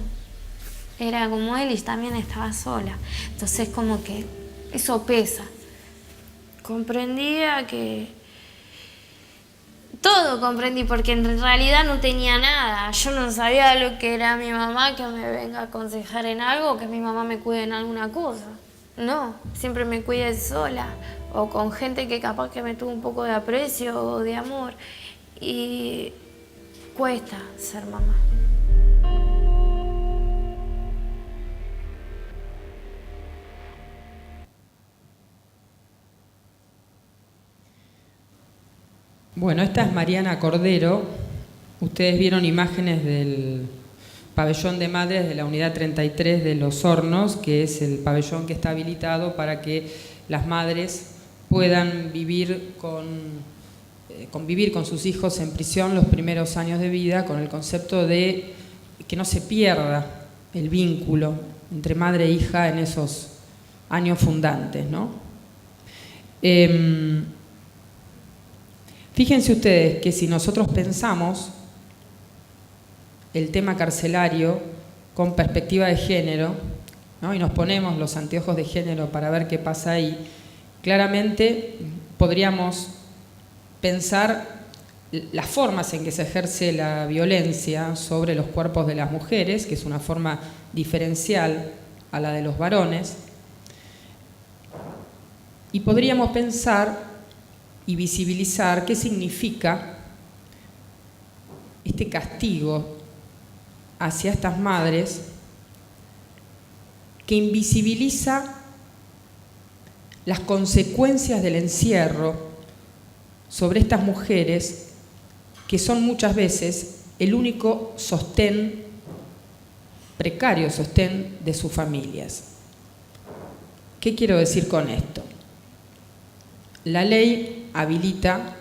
Speaker 7: era como él y también estaba sola. Entonces como que eso pesa. Comprendía que... Todo comprendí, porque en realidad no tenía nada. Yo no sabía lo que era mi mamá, que me venga a aconsejar en algo, que mi mamá me cuide en alguna cosa. No, siempre me cuidé sola, o con gente que capaz que me tuvo un poco de aprecio o de amor. Y cuesta ser mamá.
Speaker 1: Bueno, esta es Mariana Cordero. Ustedes vieron imágenes del pabellón de madres de la unidad 33 de Los Hornos, que es el pabellón que está habilitado para que las madres puedan convivir con sus hijos en prisión los primeros años de vida, con el concepto de que no se pierda el vínculo entre madre e hija en esos años fundantes, ¿no? Fíjense ustedes que si nosotros pensamos el tema carcelario con perspectiva de género, ¿no? Y nos ponemos los anteojos de género para ver qué pasa ahí, claramente podríamos pensar las formas en que se ejerce la violencia sobre los cuerpos de las mujeres, que es una forma diferencial a la de los varones, y podríamos pensar y visibilizar qué significa este castigo hacia estas madres que invisibiliza las consecuencias del encierro sobre estas mujeres que son muchas veces el único sostén, precario sostén de sus familias. ¿Qué quiero decir con esto? La ley habilita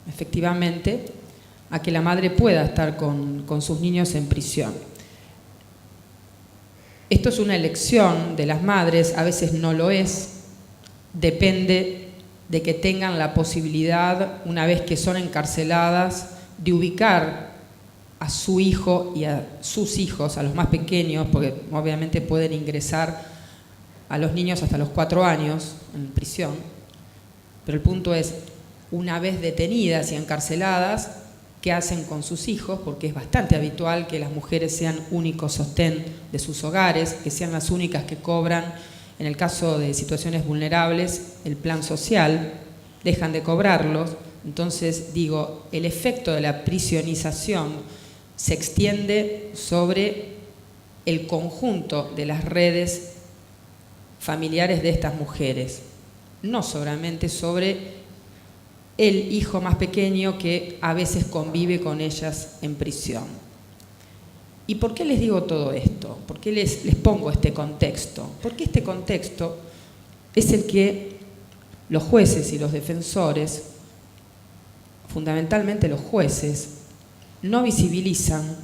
Speaker 1: efectivamente a que la madre pueda estar con sus niños en prisión. Esto es una elección de las madres, a veces no lo es, depende de que tengan la posibilidad, una vez que son encarceladas, de ubicar a su hijo y a sus hijos, a los más pequeños, porque obviamente pueden ingresar a los niños hasta los 4 años en prisión, pero el punto es, una vez detenidas y encarceladas, ¿qué hacen con sus hijos? Porque es bastante habitual que las mujeres sean único sostén de sus hogares, que sean las únicas que cobran En el caso de situaciones vulnerables, el plan social, dejan de cobrarlos. Entonces, digo, el efecto de la prisionización se extiende sobre el conjunto de las redes familiares de estas mujeres, no solamente sobre el hijo más pequeño que a veces convive con ellas en prisión. ¿Y por qué les digo todo esto? ¿Por qué les pongo este contexto? Porque este contexto es el que los jueces y los defensores, fundamentalmente los jueces, no visibilizan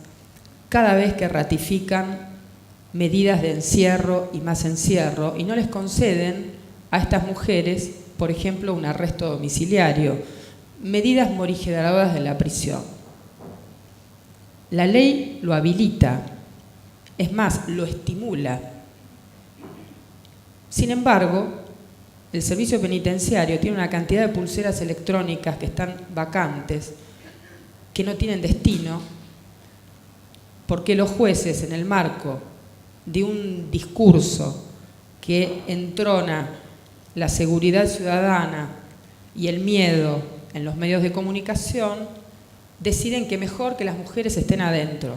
Speaker 1: cada vez que ratifican medidas de encierro y más encierro y no les conceden a estas mujeres, por ejemplo, un arresto domiciliario, medidas morigeradoras de la prisión. La ley lo habilita, es más, lo estimula. Sin embargo, el servicio penitenciario tiene una cantidad de pulseras electrónicas que están vacantes, que no tienen destino, porque los jueces, en el marco de un discurso que entrona la seguridad ciudadana y el miedo en los medios de comunicación, deciden que mejor que las mujeres estén adentro.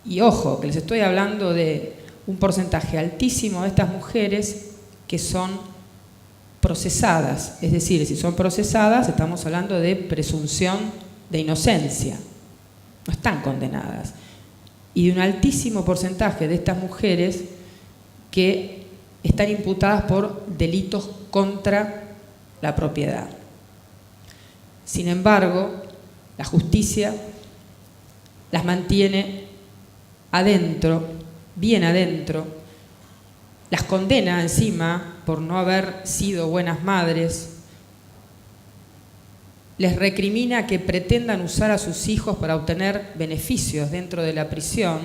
Speaker 1: Y ojo, que les estoy hablando de un porcentaje altísimo de estas mujeres que son procesadas. Es decir, si son procesadas, estamos hablando de presunción de inocencia. No están condenadas. Y de un altísimo porcentaje de estas mujeres que están imputadas por delitos contra la propiedad. Sin embargo, la justicia las mantiene adentro, bien adentro, las condena encima por no haber sido buenas madres, les recrimina que pretendan usar a sus hijos para obtener beneficios dentro de la prisión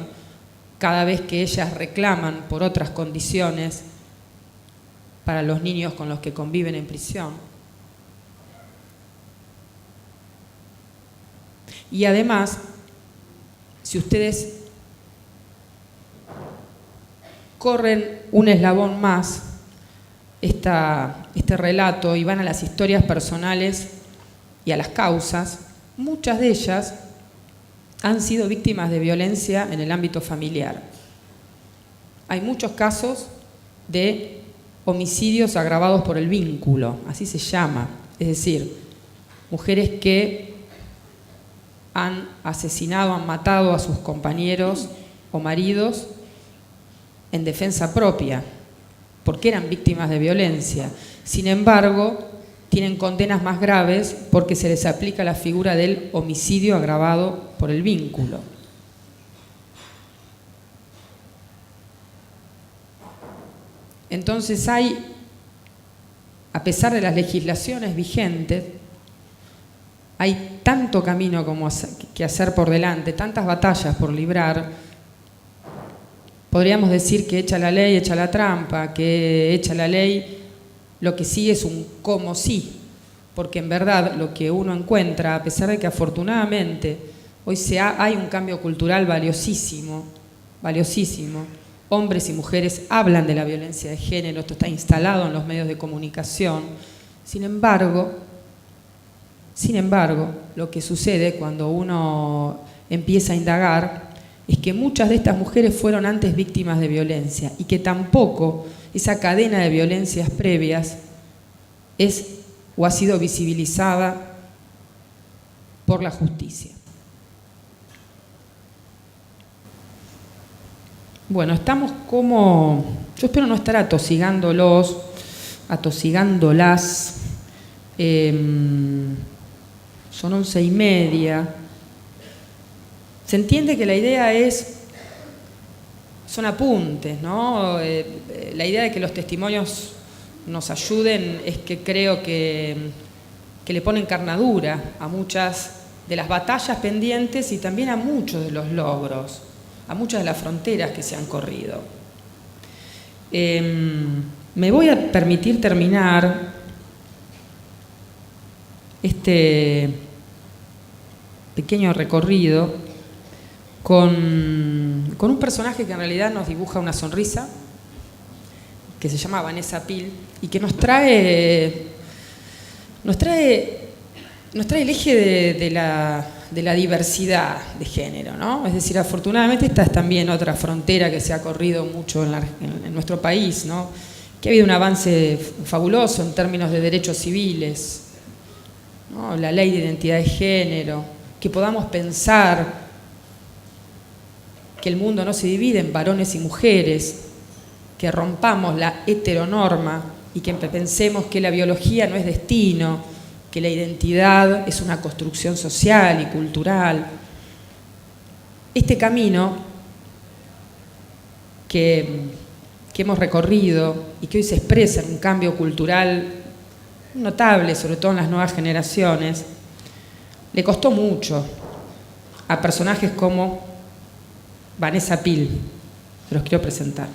Speaker 1: cada vez que ellas reclaman por otras condiciones para los niños con los que conviven en prisión. Y además, si ustedes corren un eslabón más este relato y van a las historias personales y a las causas, muchas de ellas han sido víctimas de violencia en el ámbito familiar. Hay muchos casos de homicidios agravados por el vínculo, así se llama, es decir, mujeres que han asesinado, han matado a sus compañeros o maridos en defensa propia, porque eran víctimas de violencia. Sin embargo, tienen condenas más graves porque se les aplica la figura del homicidio agravado por el vínculo. Entonces hay, a pesar de las legislaciones vigentes, hay tanto camino que hacer por delante, tantas batallas por librar. Podríamos decir que hecha la ley, hecha la trampa, que hecha la ley, lo que sigue es un como sí, porque en verdad lo que uno encuentra, a pesar de que afortunadamente hoy hay un cambio cultural valiosísimo, valiosísimo, hombres y mujeres hablan de la violencia de género, esto está instalado en los medios de comunicación. Sin embargo, lo que sucede cuando uno empieza a indagar es que muchas de estas mujeres fueron antes víctimas de violencia y que tampoco esa cadena de violencias previas es o ha sido visibilizada por la justicia. Bueno, estamos como... Yo espero no estar atosigándolas. Son 11:30. Se entiende que la idea son apuntes, ¿no? La idea de que los testimonios nos ayuden es que creo que le ponen carnadura a muchas de las batallas pendientes y también a muchos de los logros, a muchas de las fronteras que se han corrido. Me voy a permitir terminar este pequeño recorrido con un personaje que en realidad nos dibuja una sonrisa, que se llama Vanessa Pil y que nos trae el eje de la diversidad de género, ¿no? Es decir, afortunadamente esta es también otra frontera que se ha corrido mucho en nuestro país, ¿no? Que ha habido un avance fabuloso en términos de derechos civiles, ¿no? La ley de identidad de género, que podamos pensar que el mundo no se divide en varones y mujeres, que rompamos la heteronorma y que pensemos que la biología no es destino, que la identidad es una construcción social y cultural. Este camino que hemos recorrido y que hoy se expresa en un cambio cultural notable, sobre todo en las nuevas generaciones, le costó mucho a personajes como Vanessa Pil. Se los quiero presentar.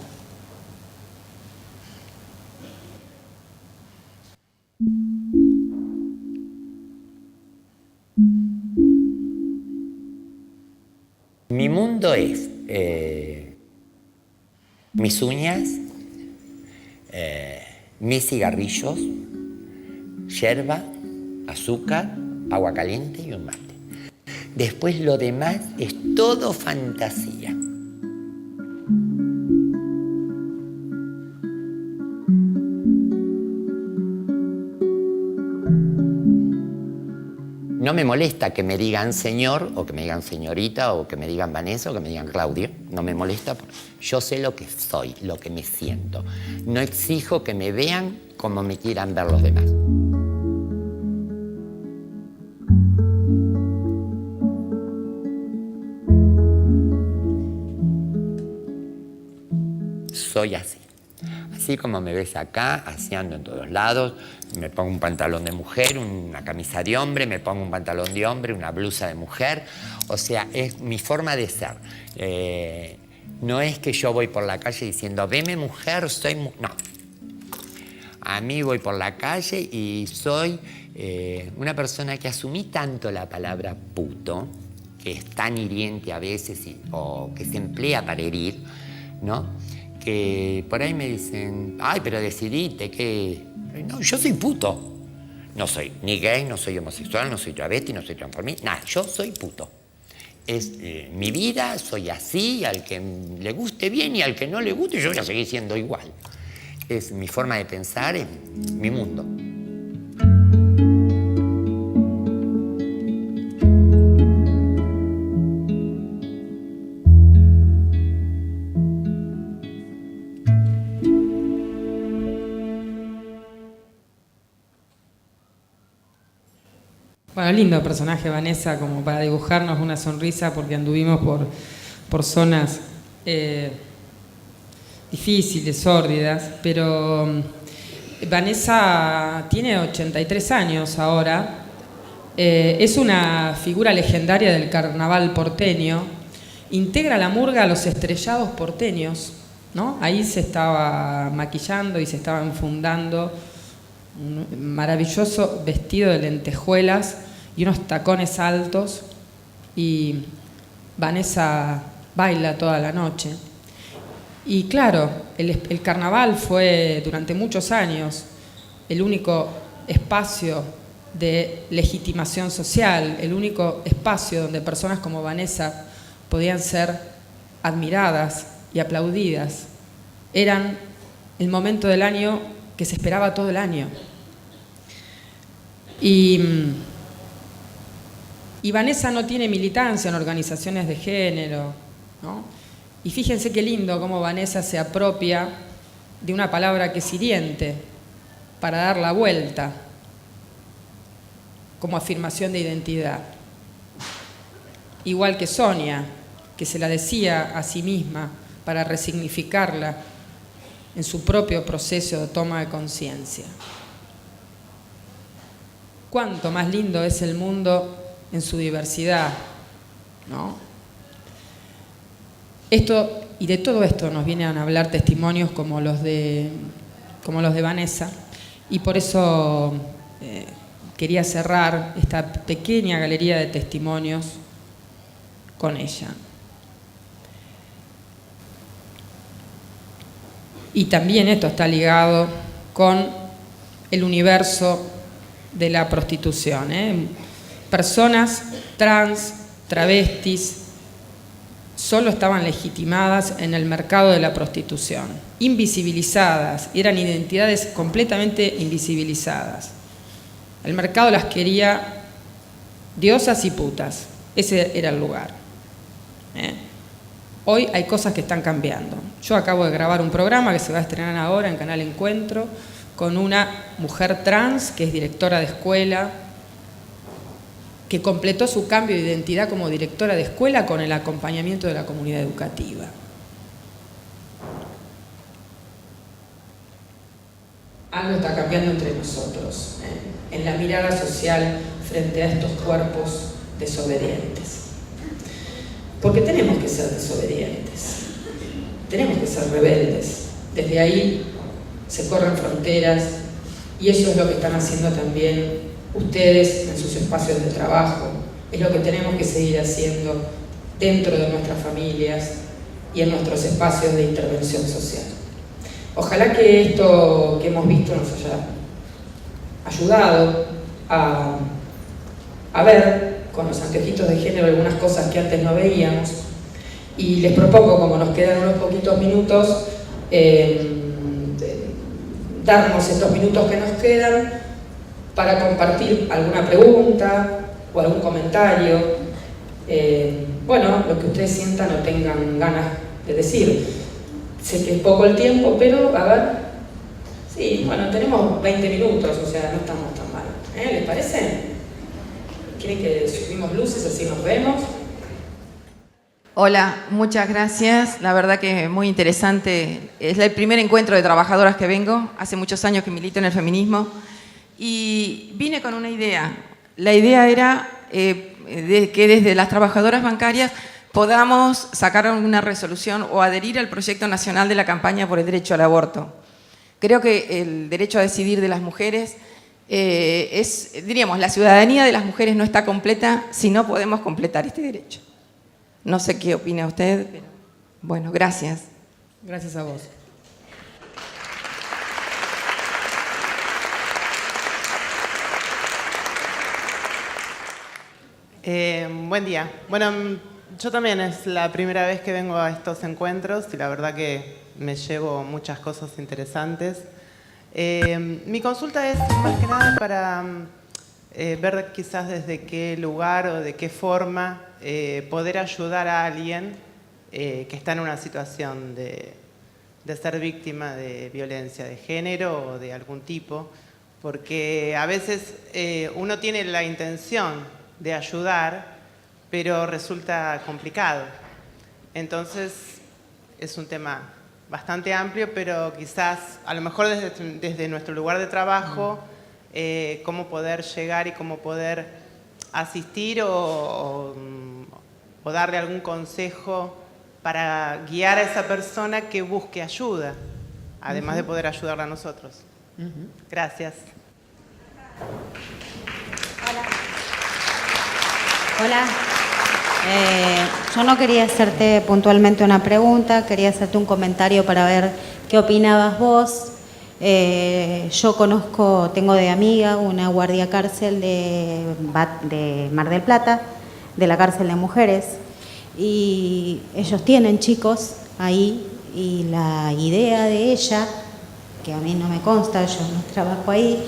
Speaker 8: Mi mundo es mis uñas, mis cigarrillos, yerba, azúcar, agua caliente y un mate. Después lo demás es todo fantasía. No me molesta que me digan señor, o que me digan señorita, o que me digan Vanessa, o que me digan Claudio. No me molesta porque yo sé lo que soy, lo que me siento. No exijo que me vean como me quieran ver los demás. Soy así. Así como me ves acá, así ando en todos lados. Me pongo un pantalón de mujer, una camisa de hombre, me pongo un pantalón de hombre, una blusa de mujer. O sea, es mi forma de ser. No es que yo voy por la calle diciendo, veme mujer, soy mujer. No. A mí voy por la calle y soy una persona que asumí tanto la palabra puto, que es tan hiriente a veces o que se emplea para herir, ¿no? Que por ahí me dicen, ay, pero decidite que... No, yo soy puto. No soy ni gay, no soy homosexual, no soy travesti, no soy transformista, nada, yo soy puto. Es mi vida, soy así, al que le guste bien y al que no le guste, yo voy a seguir siendo igual. Es mi forma de pensar, es mi mundo.
Speaker 1: Bueno, lindo personaje Vanessa, como para dibujarnos una sonrisa, porque anduvimos por zonas difíciles, sórdidas, pero Vanessa tiene 83 años ahora, es una figura legendaria del carnaval porteño, integra la murga a los estrellados porteños, ¿no? Ahí se estaba maquillando y se estaba enfundando un maravilloso vestido de lentejuelas y unos tacones altos, y Vanessa baila toda la noche. Y claro, el carnaval fue durante muchos años el único espacio de legitimación social, el único espacio donde personas como Vanessa podían ser admiradas y aplaudidas. Eran el momento del año que se esperaba todo el año. Y Vanessa no tiene militancia en organizaciones de género, ¿no? Y fíjense qué lindo cómo Vanessa se apropia de una palabra que es hiriente para dar la vuelta como afirmación de identidad. Igual que Sonia, que se la decía a sí misma para resignificarla en su propio proceso de toma de conciencia. Cuánto más lindo es el mundo en su diversidad, ¿no? Esto, y de todo esto nos vienen a hablar testimonios como los de Vanessa, y por eso quería cerrar esta pequeña galería de testimonios con ella. Y también esto está ligado con el universo de la prostitución. Personas trans, travestis, solo estaban legitimadas en el mercado de la prostitución, invisibilizadas, eran identidades completamente invisibilizadas. El mercado las quería diosas y putas, ese era el lugar. Hoy hay cosas que están cambiando. Yo acabo de grabar un programa que se va a estrenar ahora en Canal Encuentro con una mujer trans que es directora de escuela, que completó su cambio de identidad como directora de escuela con el acompañamiento de la comunidad educativa. Algo está cambiando entre nosotros, en la mirada social frente a estos cuerpos desobedientes. Porque tenemos que ser desobedientes, tenemos que ser rebeldes. Desde ahí se corren fronteras y eso es lo que están haciendo también ustedes en sus espacios de trabajo, es lo que tenemos que seguir haciendo dentro de nuestras familias y en nuestros espacios de intervención social. Ojalá que esto que hemos visto nos haya ayudado a ver con los anteojitos de género algunas cosas que antes no veíamos, y les propongo, como nos quedan unos poquitos minutos, darnos estos minutos que nos quedan para compartir alguna pregunta o algún comentario, bueno, lo que ustedes sientan o tengan ganas de decir. Sé que es poco el tiempo, pero a ver, sí, bueno, tenemos 20 minutos, o sea, no estamos tan mal. ¿Les parece? ¿Quieren que subimos luces así nos vemos?
Speaker 9: Hola, muchas gracias. La verdad que muy interesante. Es el primer encuentro de trabajadoras que vengo. Hace muchos años que milito en el feminismo. Y vine con una idea. La idea era que desde las trabajadoras bancarias podamos sacar una resolución o adherir al proyecto nacional de la campaña por el derecho al aborto. Creo que el derecho a decidir de las mujeres diríamos, la ciudadanía de las mujeres no está completa si no podemos completar este derecho. No sé qué opina usted, pero bueno, gracias.
Speaker 1: Gracias a vos.
Speaker 10: Buen día. Bueno, yo también es la primera vez que vengo a estos encuentros y la verdad que me llevo muchas cosas interesantes. Mi consulta es más que nada para ver quizás desde qué lugar o de qué forma poder ayudar a alguien que está en una situación de ser víctima de violencia de género o de algún tipo, porque a veces uno tiene la intención de ayudar, pero resulta complicado. Entonces es un tema bastante amplio, pero quizás a lo mejor desde nuestro lugar de trabajo, cómo poder llegar y cómo poder asistir o darle algún consejo para guiar a esa persona que busque ayuda, además de poder ayudarla a nosotros. Gracias.
Speaker 11: Hola. Yo no quería hacerte puntualmente una pregunta, quería hacerte un comentario para ver qué opinabas vos. Yo tengo de amiga una guardia cárcel de Mar del Plata, de la cárcel de mujeres, y ellos tienen chicos ahí, y la idea de ella, que a mí no me consta, yo no trabajo ahí,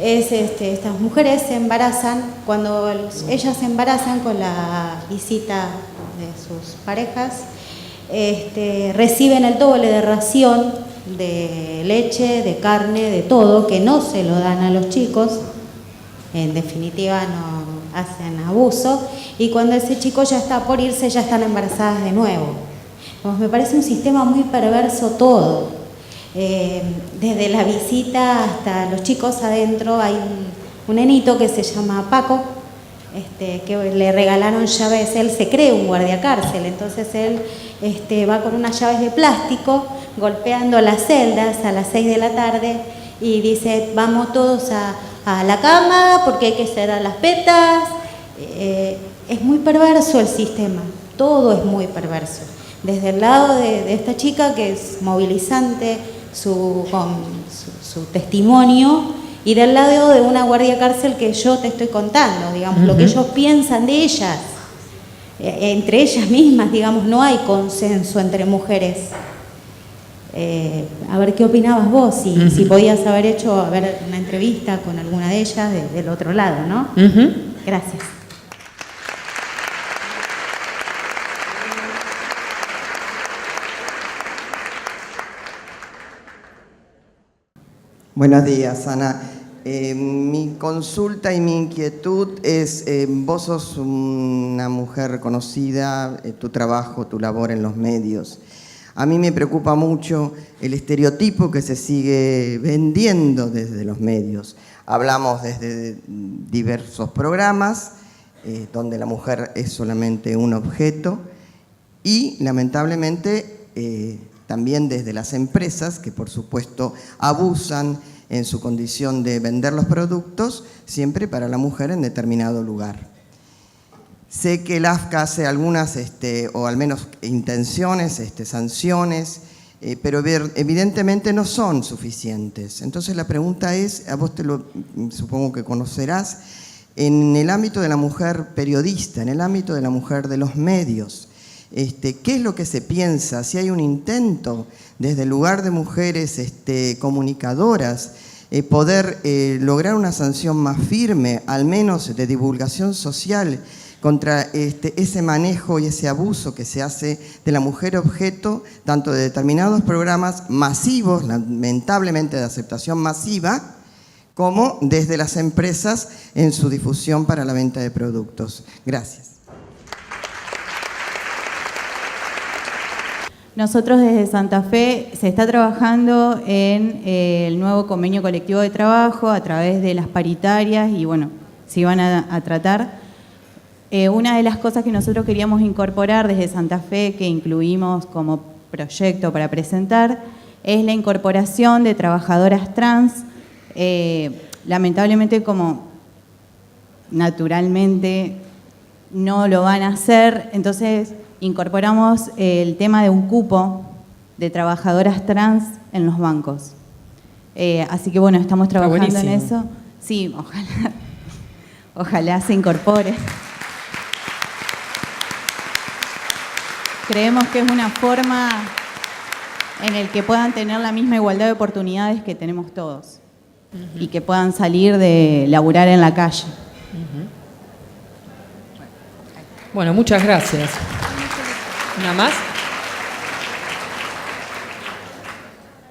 Speaker 11: es estas mujeres se embarazan, cuando ellas se embarazan con la visita de sus parejas, reciben el doble de ración de leche, de carne, de todo, que no se lo dan a los chicos, en definitiva no hacen abuso, y cuando ese chico ya está por irse ya están embarazadas de nuevo. Pues me parece un sistema muy perverso todo. Desde la visita hasta los chicos adentro hay un nenito que se llama Paco, que le regalaron llaves, él se cree un guardiacárcel, entonces él va con unas llaves de plástico golpeando las celdas a las 6 de la tarde y dice, vamos todos a la cama porque hay que cerrar las petas. Es muy perverso el sistema, todo es muy perverso. Desde el lado de esta chica, que es movilizante con su testimonio, y del lado de una guardia cárcel que yo te estoy contando, digamos, lo que ellos piensan de ellas. Entre ellas mismas, digamos, no hay consenso entre mujeres. A ver qué opinabas vos, si podías haber hecho una entrevista con alguna de ellas del otro lado, ¿no? Gracias.
Speaker 12: Buenos días, Ana. Mi consulta y mi inquietud es, vos sos una mujer reconocida, tu trabajo, tu labor en los medios. A mí me preocupa mucho el estereotipo que se sigue vendiendo desde los medios. Hablamos desde diversos programas donde la mujer es solamente un objeto y, lamentablemente, también desde las empresas que, por supuesto, abusan en su condición de vender los productos, siempre para la mujer en determinado lugar. Sé que el AFCA hace algunas, o al menos intenciones, sanciones, pero evidentemente no son suficientes. Entonces la pregunta es, a vos supongo que conocerás, en el ámbito de la mujer periodista, en el ámbito de la mujer de los medios, ¿qué es lo que se piensa? Si hay un intento desde el lugar de mujeres comunicadoras, poder lograr una sanción más firme, al menos de divulgación social, contra ese manejo y ese abuso que se hace de la mujer objeto, tanto de determinados programas masivos, lamentablemente de aceptación masiva, como desde las empresas en su difusión para la venta de productos. Gracias.
Speaker 11: Nosotros desde Santa Fe se está trabajando en el nuevo convenio colectivo de trabajo a través de las paritarias y bueno, se iban a tratar. Una de las cosas que nosotros queríamos incorporar desde Santa Fe, que incluimos como proyecto para presentar, es la incorporación de trabajadoras trans. Lamentablemente, como naturalmente no lo van a hacer, entonces incorporamos el tema de un cupo de trabajadoras trans en los bancos. Así que bueno, estamos trabajando en eso. Sí, ojalá se incorpore. Creemos que es una forma en la que puedan tener la misma igualdad de oportunidades que tenemos todos y que puedan salir de laburar en la calle.
Speaker 1: Bueno, muchas gracias. ¿Una más?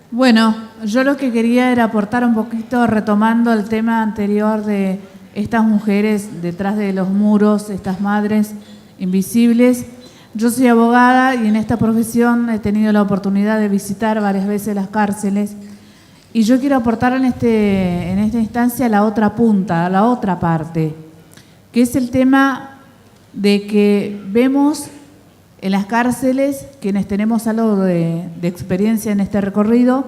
Speaker 13: Bueno, yo lo que quería era aportar un poquito retomando el tema anterior de estas mujeres detrás de los muros, estas madres invisibles. Yo soy abogada y en esta profesión he tenido la oportunidad de visitar varias veces las cárceles y yo quiero aportar en esta instancia la otra punta, la otra parte, que es el tema de que vemos en las cárceles, quienes tenemos algo de experiencia en este recorrido,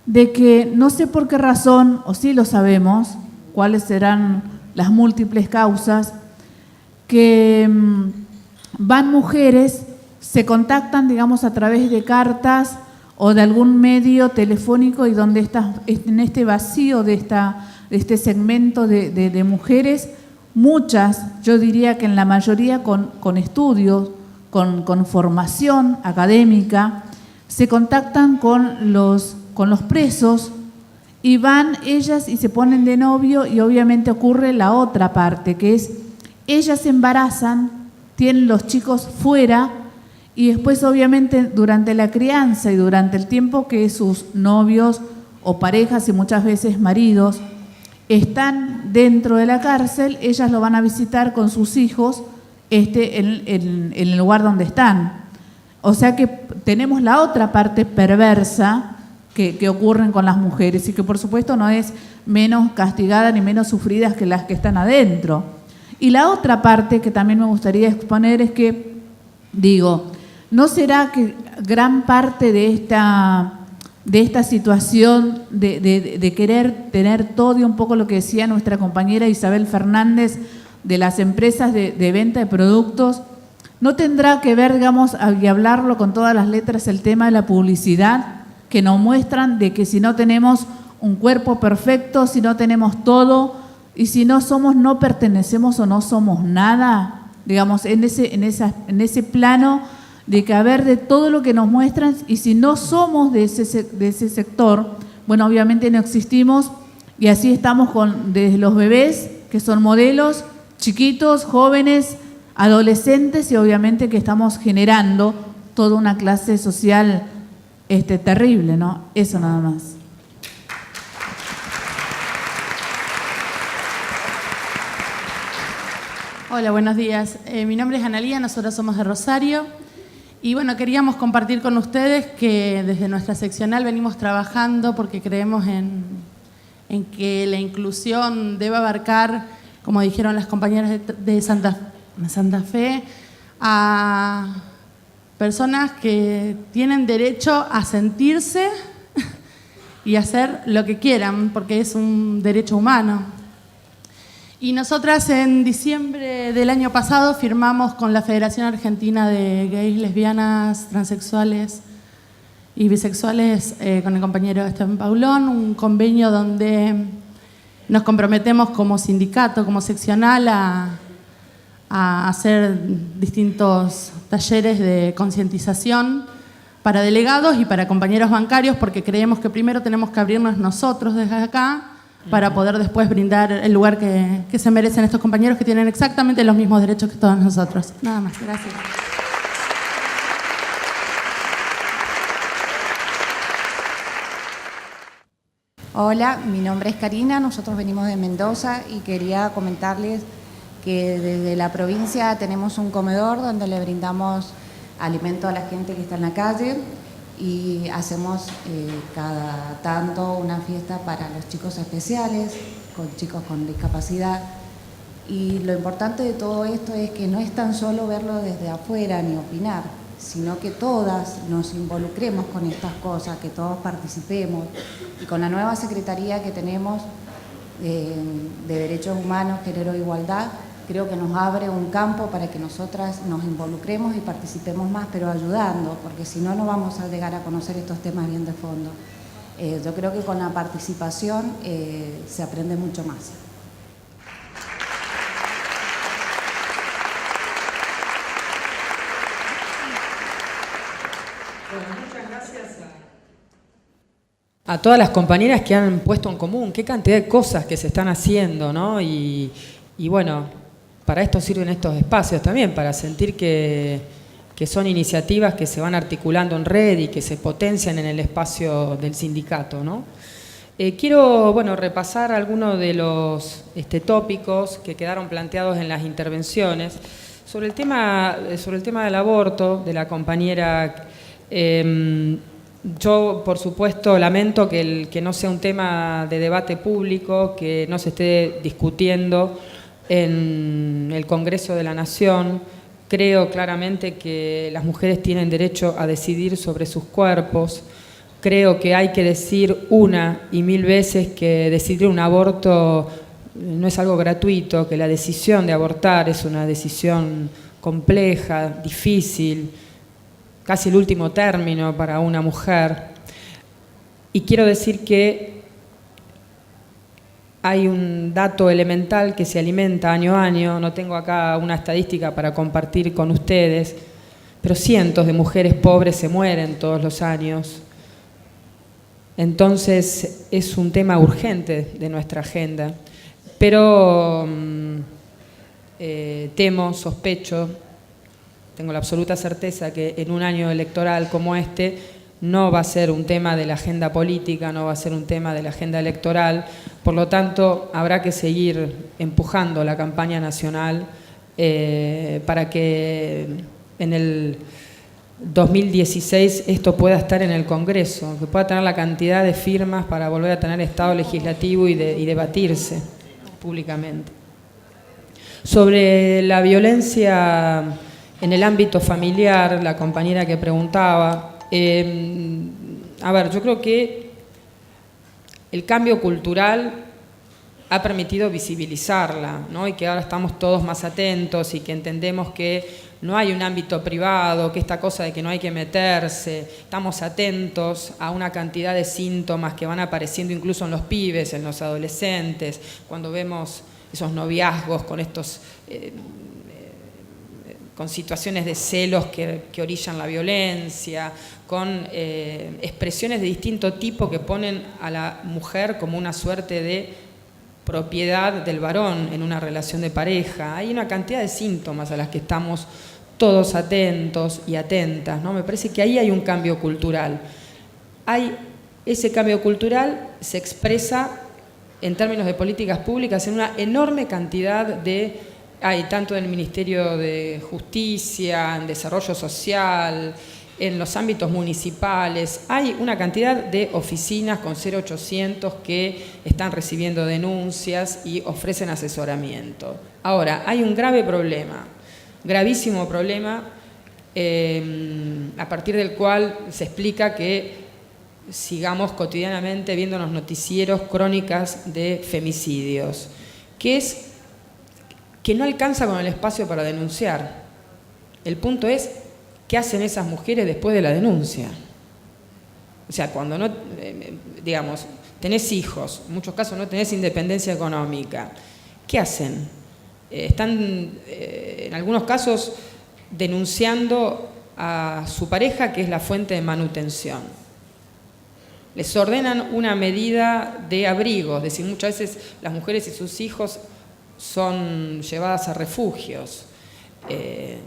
Speaker 13: de que no sé por qué razón, o sí lo sabemos, cuáles serán las múltiples causas, que van mujeres, se contactan, digamos, a través de cartas o de algún medio telefónico y donde en este vacío de este segmento de mujeres, muchas, yo diría que en la mayoría con estudios, con formación académica, se contactan con los presos y van ellas y se ponen de novio y obviamente ocurre la otra parte, que es ellas se embarazan, tienen los chicos fuera y después obviamente durante la crianza y durante el tiempo que sus novios o parejas y muchas veces maridos están dentro de la cárcel, ellas lo van a visitar con sus hijos en el lugar donde están. O sea que tenemos la otra parte perversa que ocurren con las mujeres y que por supuesto no es menos castigada ni menos sufridas que las que están adentro. Y la otra parte que también me gustaría exponer es que, digo, ¿no será que gran parte de esta situación de querer tener todo y un poco lo que decía nuestra compañera Isabel Fernández de las empresas de venta de productos, ¿No tendrá que ver, digamos, y hablarlo con todas las letras, el tema de la publicidad, que nos muestran de que si no tenemos un cuerpo perfecto, si no tenemos todo, y si no somos, no pertenecemos o no somos nada? Digamos, en ese plano de que haber de todo lo que nos muestran, y si no somos de ese sector, bueno, obviamente no existimos, y así estamos desde los bebés, que son modelos, chiquitos, jóvenes, adolescentes, y obviamente que estamos generando toda una clase social terrible, ¿no? Eso nada más.
Speaker 14: Hola, buenos días. Mi nombre es Analía, nosotros somos de Rosario. Y bueno, queríamos compartir con ustedes que desde nuestra seccional venimos trabajando porque creemos en que la inclusión debe abarcar, como dijeron las compañeras de Santa Fe, a personas que tienen derecho a sentirse y hacer lo que quieran, porque es un derecho humano. Y nosotras en diciembre del año pasado firmamos con la Federación Argentina de Gays, Lesbianas, Transexuales y Bisexuales, con el compañero Esteban Paulón, un convenio donde nos comprometemos como sindicato, como seccional, a hacer distintos talleres de concientización para delegados y para compañeros bancarios, porque creemos que primero tenemos que abrirnos nosotros desde acá para poder después brindar el lugar que se merecen estos compañeros que tienen exactamente los mismos derechos que todos nosotros. Nada más, gracias.
Speaker 15: Hola, mi nombre es Karina, nosotros venimos de Mendoza y quería comentarles que desde la provincia tenemos un comedor donde le brindamos alimento a la gente que está en la calle y hacemos cada tanto una fiesta para los chicos especiales, con chicos con discapacidad. Y lo importante de todo esto es que no es tan solo verlo desde afuera ni opinar, sino que todas nos involucremos con estas cosas, que todos participemos. Y con la nueva Secretaría que tenemos de Derechos Humanos, Género e Igualdad, creo que nos abre un campo para que nosotras nos involucremos y participemos más, pero ayudando, porque si no, no vamos a llegar a conocer estos temas bien de fondo. Yo creo que con la participación se aprende mucho más.
Speaker 1: Muchas gracias a todas las compañeras que han puesto en común qué cantidad de cosas que se están haciendo, ¿no? Y bueno, para esto sirven estos espacios también, para sentir que son iniciativas que se van articulando en red y que se potencian en el espacio del sindicato, ¿no? Quiero, bueno, repasar algunos de los tópicos que quedaron planteados en las intervenciones. Sobre el tema del aborto, de la compañera, yo, por supuesto, lamento que no sea un tema de debate público, que no se esté discutiendo en el Congreso de la Nación. Creo claramente que las mujeres tienen derecho a decidir sobre sus cuerpos. Creo que hay que decir una y mil veces que decidir un aborto no es algo gratuito, que la decisión de abortar es una decisión compleja, difícil, casi el último término para una mujer. Y quiero decir que hay un dato elemental que se alimenta año a año, no tengo acá una estadística para compartir con ustedes, pero cientos de mujeres pobres se mueren todos los años. Entonces es un tema urgente de nuestra agenda, pero temo, sospecho, tengo la absoluta certeza que en un año electoral como este no va a ser un tema de la agenda política, no va a ser un tema de la agenda electoral, por lo tanto habrá que seguir empujando la campaña nacional para que en el 2016 esto pueda estar en el Congreso, que pueda tener la cantidad de firmas para volver a tener Estado legislativo y debatirse públicamente. Sobre la violencia en el ámbito familiar, la compañera que preguntaba, a ver, yo creo que el cambio cultural ha permitido visibilizarla, ¿no? Y que ahora estamos todos más atentos y que entendemos que no hay un ámbito privado, que esta cosa de que no hay que meterse, estamos atentos a una cantidad de síntomas que van apareciendo incluso en los pibes, en los adolescentes, cuando vemos esos noviazgos con estos con situaciones de celos que orillan la violencia, con expresiones de distinto tipo que ponen a la mujer como una suerte de propiedad del varón en una relación de pareja. Hay una cantidad de síntomas a las que estamos todos atentos y atentas, ¿no? Me parece que ahí hay un cambio cultural. Ese cambio cultural se expresa en términos de políticas públicas en una enorme cantidad de... Hay tanto en el Ministerio de Justicia, en Desarrollo Social, en los ámbitos municipales, hay una cantidad de oficinas con 0800 que están recibiendo denuncias y ofrecen asesoramiento. Ahora, hay un grave problema, gravísimo problema, a partir del cual se explica que sigamos cotidianamente viendo en los noticieros crónicas de femicidios, que es que no alcanza con el espacio para denunciar. El punto es, ¿qué hacen esas mujeres después de la denuncia? O sea, cuando no, digamos, tenés hijos, en muchos casos no tenés independencia económica, ¿qué hacen? Están, en algunos casos, denunciando a su pareja, que es la fuente de manutención. Les ordenan una medida de abrigo, es decir, muchas veces las mujeres y sus hijos son llevadas a refugios, que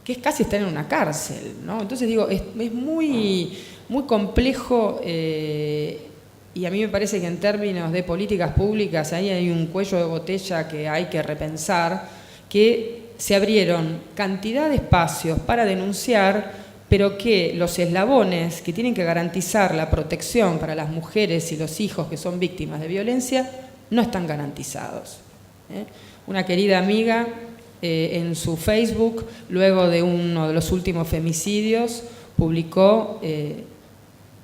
Speaker 1: es casi estar en una cárcel, ¿no? Entonces digo, es muy, muy complejo y a mí me parece que en términos de políticas públicas ahí hay un cuello de botella que hay que repensar, que se abrieron cantidad de espacios para denunciar, pero que los eslabones que tienen que garantizar la protección para las mujeres y los hijos que son víctimas de violencia no están garantizados. Una querida amiga en su Facebook, luego de uno de los últimos femicidios, publicó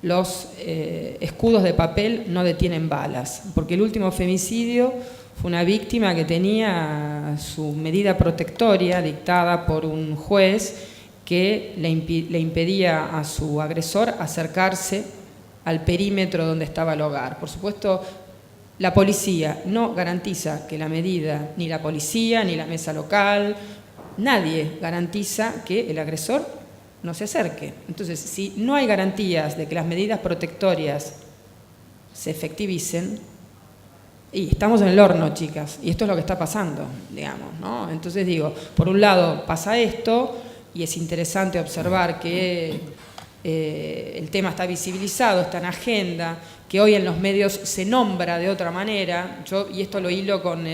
Speaker 1: los escudos de papel no detienen balas, porque el último femicidio fue una víctima que tenía su medida protectoria dictada por un juez que le impedía a su agresor acercarse al perímetro donde estaba el hogar. Por supuesto, la policía no garantiza que la medida, ni la policía, ni la mesa local, nadie garantiza que el agresor no se acerque. Entonces, si no hay garantías de que las medidas protectorias se efectivicen, y estamos en el horno, chicas, y esto es lo que está pasando, digamos, ¿no? Entonces digo, por un lado pasa esto, y es interesante observar que el tema está visibilizado, está en agenda, que hoy en los medios se nombra de otra manera, y esto lo hilo con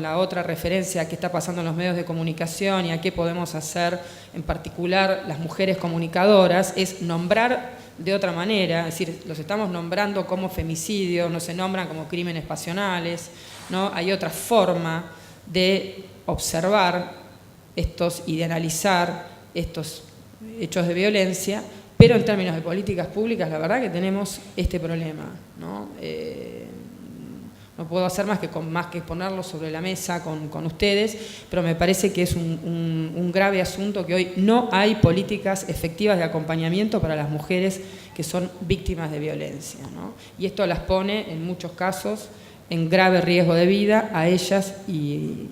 Speaker 1: la otra referencia que está pasando en los medios de comunicación y a qué podemos hacer, en particular las mujeres comunicadoras, es nombrar de otra manera, es decir, los estamos nombrando como femicidios, no se nombran como crímenes pasionales, ¿no? Hay otra forma de observar estos y de analizar estos hechos de violencia, pero en términos de políticas públicas la verdad que tenemos este problema, ¿no? No puedo hacer más que ponerlo sobre la mesa con ustedes, pero me parece que es un grave asunto que hoy no hay políticas efectivas de acompañamiento para las mujeres que son víctimas de violencia, ¿no? Y esto las pone en muchos casos en grave riesgo de vida a ellas y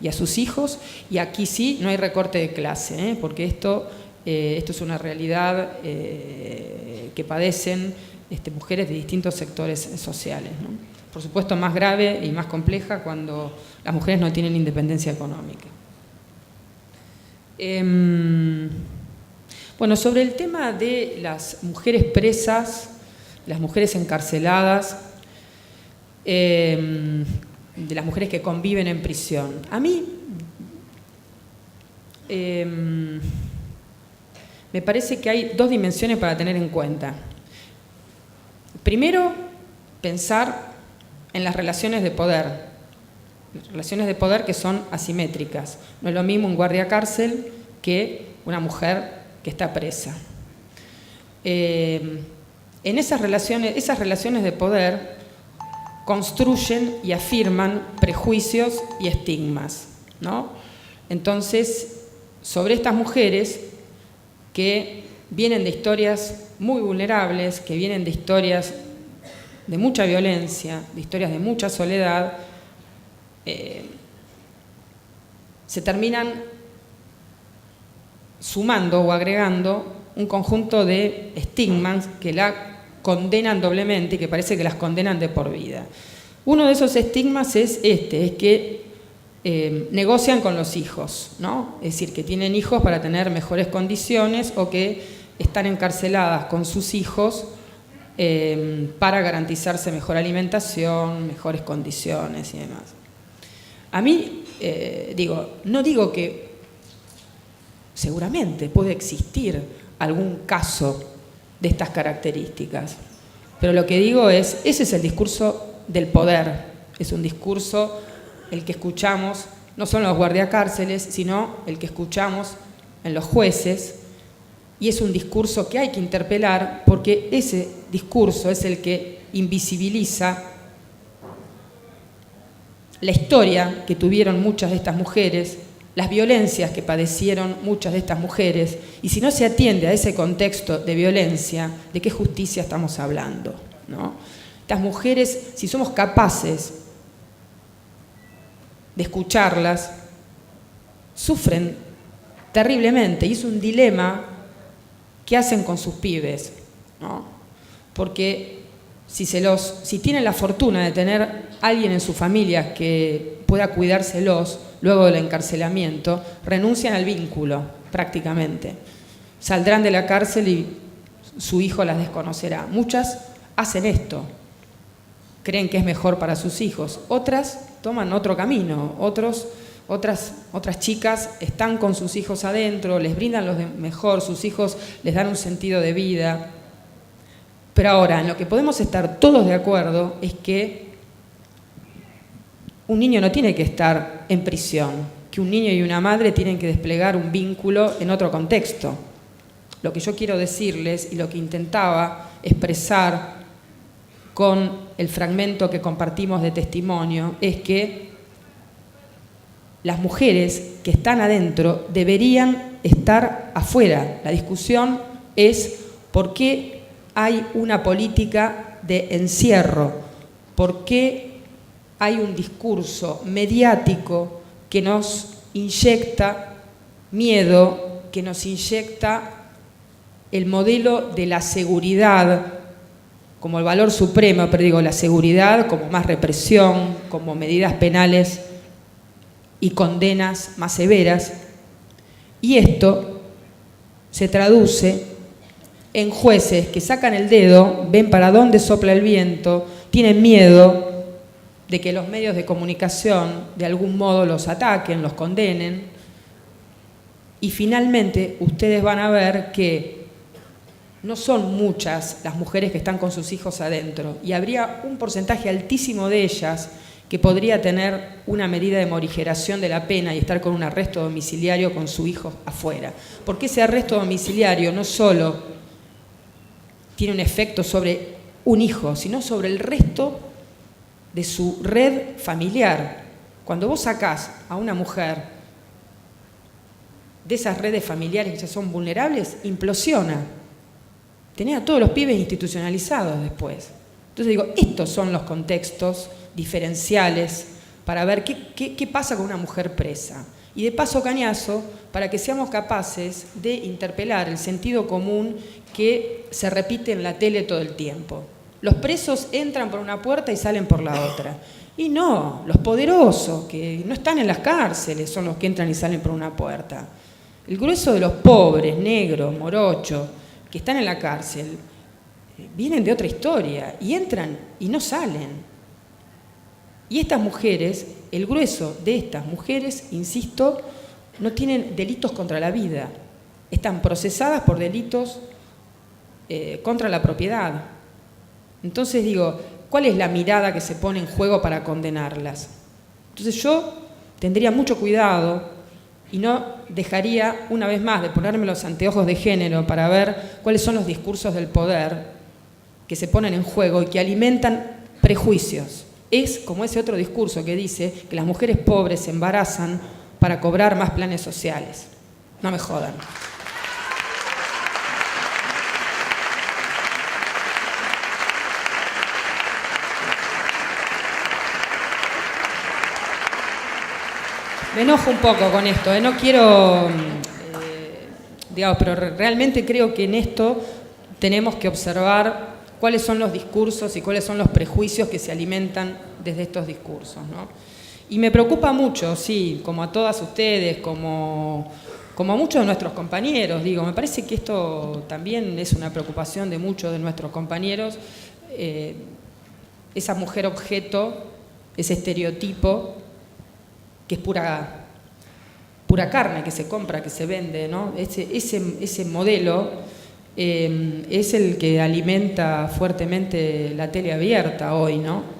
Speaker 1: a sus hijos, y aquí sí no hay recorte de clase, porque esto es una realidad que padecen mujeres de distintos sectores sociales, ¿no? Por supuesto más grave y más compleja cuando las mujeres no tienen independencia económica. Bueno, sobre el tema de las mujeres presas, las mujeres encarceladas, de las mujeres que conviven en prisión. A mí me parece que hay dos dimensiones para tener en cuenta. Primero, pensar en las relaciones de poder que son asimétricas. No es lo mismo un guardia cárcel que una mujer que está presa. En esas relaciones de poder construyen y afirman prejuicios y estigmas, ¿no? Entonces, sobre estas mujeres que vienen de historias muy vulnerables, que vienen de historias de mucha violencia, de historias de mucha soledad, se terminan sumando o agregando un conjunto de estigmas que la condenan doblemente y que parece que las condenan de por vida. Uno de esos estigmas es que negocian con los hijos, ¿no? Es decir, que tienen hijos para tener mejores condiciones o que están encarceladas con sus hijos para garantizarse mejor alimentación, mejores condiciones y demás. A mí, no digo que seguramente puede existir algún caso de estas características, pero lo que digo es, ese es el discurso del poder, es un discurso el que escuchamos, no solo en los guardiacárceles, sino el que escuchamos en los jueces, y es un discurso que hay que interpelar porque ese discurso es el que invisibiliza la historia que tuvieron muchas de estas mujeres, las violencias que padecieron muchas de estas mujeres, y si no se atiende a ese contexto de violencia, ¿de qué justicia estamos hablando? ¿No? Estas mujeres, si somos capaces de escucharlas, sufren terriblemente, y es un dilema que hacen con sus pibes, ¿no? Porque si tienen la fortuna de tener alguien en su familia que pueda cuidárselos luego del encarcelamiento, renuncian al vínculo prácticamente. Saldrán de la cárcel y su hijo las desconocerá. Muchas hacen esto, creen que es mejor para sus hijos. Otras toman otro camino, otras chicas están con sus hijos adentro, les brindan lo mejor, sus hijos les dan un sentido de vida. Pero ahora, en lo que podemos estar todos de acuerdo es que un niño no tiene que estar en prisión, que un niño y una madre tienen que desplegar un vínculo en otro contexto. Lo que yo quiero decirles y lo que intentaba expresar con el fragmento que compartimos de testimonio es que las mujeres que están adentro deberían estar afuera. La discusión es por qué hay una política de encierro, por qué hay un discurso mediático que nos inyecta miedo, que nos inyecta el modelo de la seguridad como el valor supremo, pero digo la seguridad como más represión, como medidas penales y condenas más severas. Y esto se traduce en jueces que sacan el dedo, ven para dónde sopla el viento, tienen miedo de que los medios de comunicación de algún modo los ataquen, los condenen, y finalmente ustedes van a ver que no son muchas las mujeres que están con sus hijos adentro, y habría un porcentaje altísimo de ellas que podría tener una medida de morigeración de la pena y estar con un arresto domiciliario con su hijo afuera. Porque ese arresto domiciliario no solo tiene un efecto sobre un hijo, sino sobre el resto de su red familiar. Cuando vos sacás a una mujer de esas redes familiares que ya son vulnerables, implosiona. Tenés a todos los pibes institucionalizados después. Entonces digo, estos son los contextos diferenciales para ver qué pasa con una mujer presa. Y de paso cañazo, para que seamos capaces de interpelar el sentido común que se repite en la tele todo el tiempo. Los presos entran por una puerta y salen por la otra. Y no, los poderosos, que no están en las cárceles, son los que entran y salen por una puerta. El grueso de los pobres, negros, morochos, que están en la cárcel, vienen de otra historia y entran y no salen. Y estas mujeres, el grueso de estas mujeres, insisto, no tienen delitos contra la vida. Están procesadas por delitos contra la propiedad. Entonces digo, ¿cuál es la mirada que se pone en juego para condenarlas? Entonces yo tendría mucho cuidado y no dejaría, una vez más, de ponerme los anteojos de género para ver cuáles son los discursos del poder que se ponen en juego y que alimentan prejuicios. Es como ese otro discurso que dice que las mujeres pobres se embarazan para cobrar más planes sociales. No me jodan. Me enojo un poco con esto, no quiero, digamos, pero realmente creo que en esto tenemos que observar cuáles son los discursos y cuáles son los prejuicios que se alimentan desde estos discursos, ¿no? Y me preocupa mucho, sí, como a todas ustedes, como a muchos de nuestros compañeros, digo, me parece que esto también es una preocupación de muchos de nuestros compañeros, esa mujer objeto, ese estereotipo, que es pura carne, que se compra, que se vende, ¿no? Ese modelo es el que alimenta fuertemente la tele abierta hoy, ¿no?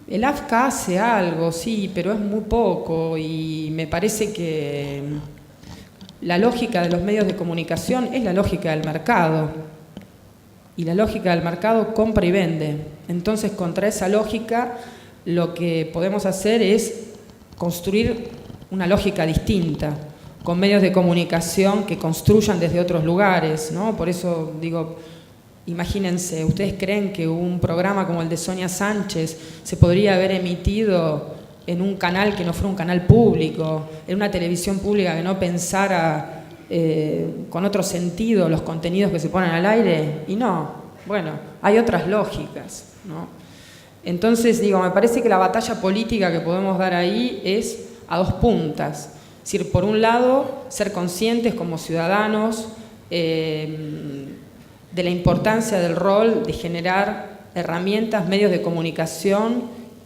Speaker 1: El AFCA hace algo, sí, pero es muy poco y me parece que la lógica de los medios de comunicación es la lógica del mercado. Y la lógica del mercado compra y vende. Entonces, contra esa lógica, lo que podemos hacer es construir una lógica distinta, con medios de comunicación que construyan desde otros lugares, ¿no? Por eso digo, imagínense, ¿ustedes creen que un programa como el de Sonia Sánchez se podría haber emitido en un canal que no fuera un canal público, en una televisión pública que no pensara con otro sentido los contenidos que se ponen al aire? Y no, bueno, hay otras lógicas, ¿no? Entonces, digo, me parece que la batalla política que podemos dar ahí es a dos puntas. Es decir, por un lado, ser conscientes como ciudadanos de la importancia del rol de generar herramientas, medios de comunicación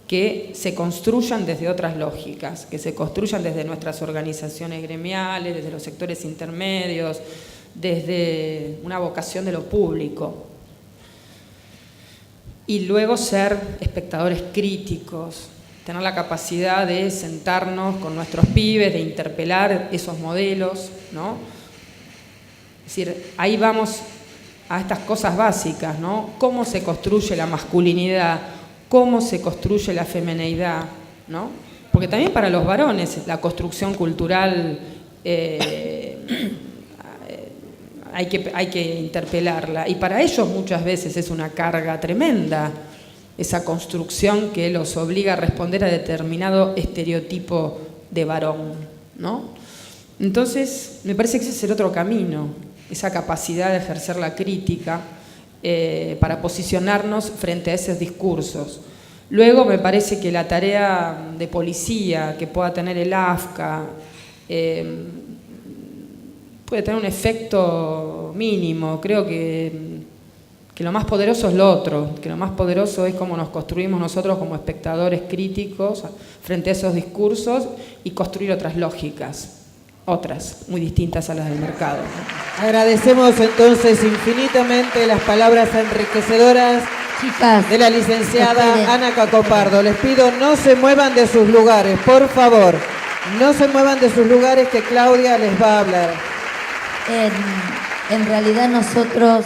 Speaker 1: que se construyan desde otras lógicas, que se construyan desde nuestras organizaciones gremiales, desde los sectores intermedios, desde una vocación de lo público. Y luego ser espectadores críticos, tener la capacidad de sentarnos con nuestros pibes, de interpelar esos modelos, ¿no? Es decir, ahí vamos a estas cosas básicas, ¿no? ¿Cómo se construye la masculinidad? ¿Cómo se construye la femineidad? ¿No? Porque también para los varones la construcción cultural hay que interpelarla. Y para ellos muchas veces es una carga tremenda esa construcción que los obliga a responder a determinado estereotipo de varón, ¿no? Entonces, me parece que ese es el otro camino, esa capacidad de ejercer la crítica para posicionarnos frente a esos discursos. Luego, me parece que la tarea de policía que pueda tener el AFCA puede tener un efecto mínimo. Creo que lo más poderoso es lo otro, que lo más poderoso es cómo nos construimos nosotros como espectadores críticos frente a esos discursos y construir otras lógicas, otras, muy distintas a las del mercado.
Speaker 16: Agradecemos entonces infinitamente las palabras enriquecedoras de la licenciada Ana Cacopardo. Les pido no se muevan de sus lugares, por favor, no se muevan de sus lugares que Claudia les va a hablar.
Speaker 17: En realidad nosotros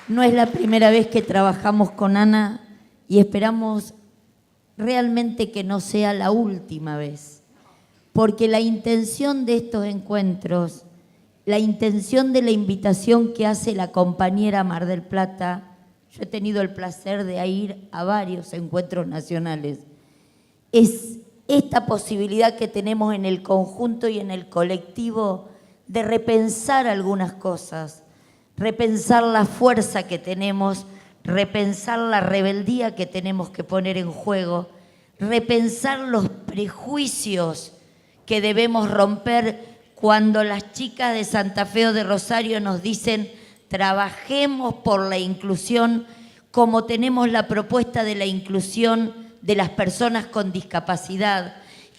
Speaker 17: no es la primera vez que trabajamos con Ana y esperamos realmente que no sea la última vez, porque la intención de estos encuentros, la intención de la invitación que hace la compañera Mar del Plata, yo he tenido el placer de ir a varios encuentros nacionales, es esta posibilidad que tenemos en el conjunto y en el colectivo de repensar algunas cosas, repensar la fuerza que tenemos, repensar la rebeldía que tenemos que poner en juego, repensar los prejuicios que debemos romper cuando las chicas de Santa Fe o de Rosario nos dicen trabajemos por la inclusión, como tenemos la propuesta de la inclusión de las personas con discapacidad,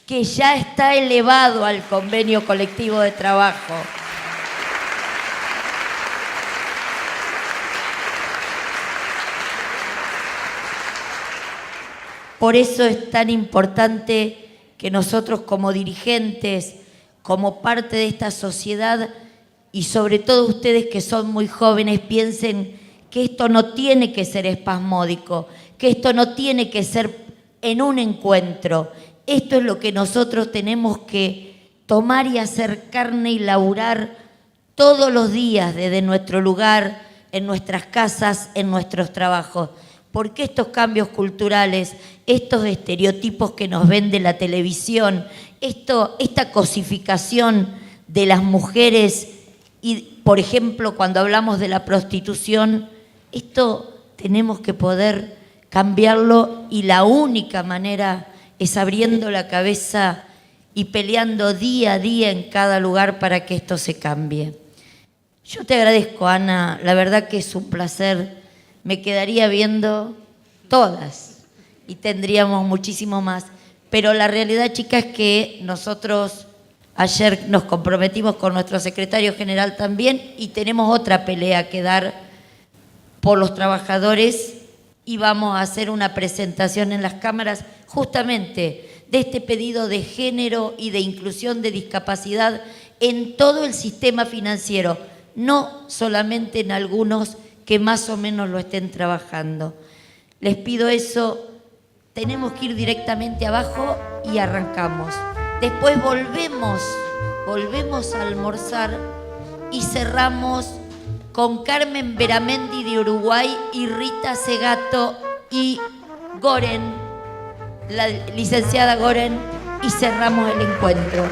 Speaker 17: que ya está elevado al convenio colectivo de trabajo. Por eso es tan importante que nosotros como dirigentes, como parte de esta sociedad y sobre todo ustedes que son muy jóvenes piensen que esto no tiene que ser espasmódico, que esto no tiene que ser en un encuentro. Esto es lo que nosotros tenemos que tomar y hacer carne y laburar todos los días desde nuestro lugar, en nuestras casas, en nuestros trabajos. Porque estos cambios culturales, estos estereotipos que nos vende la televisión, esta cosificación de las mujeres y, por ejemplo, cuando hablamos de la prostitución, esto tenemos que poder cambiarlo y la única manera es abriendo la cabeza y peleando día a día en cada lugar para que esto se cambie. Yo te agradezco, Ana, la verdad que es un placer. Me quedaría viendo todas y tendríamos muchísimo más. Pero la realidad, chicas, es que nosotros ayer nos comprometimos con nuestro secretario general también y tenemos otra pelea que dar por los trabajadores y vamos a hacer una presentación en las cámaras justamente de este pedido de género y de inclusión de discapacidad en todo el sistema financiero, no solamente en algunos que más o menos lo estén trabajando. Les pido eso, tenemos que ir directamente abajo y arrancamos. Después volvemos a almorzar y cerramos con Carmen Beramendi de Uruguay y Rita Segato y Goren, la licenciada Goren, y cerramos el encuentro.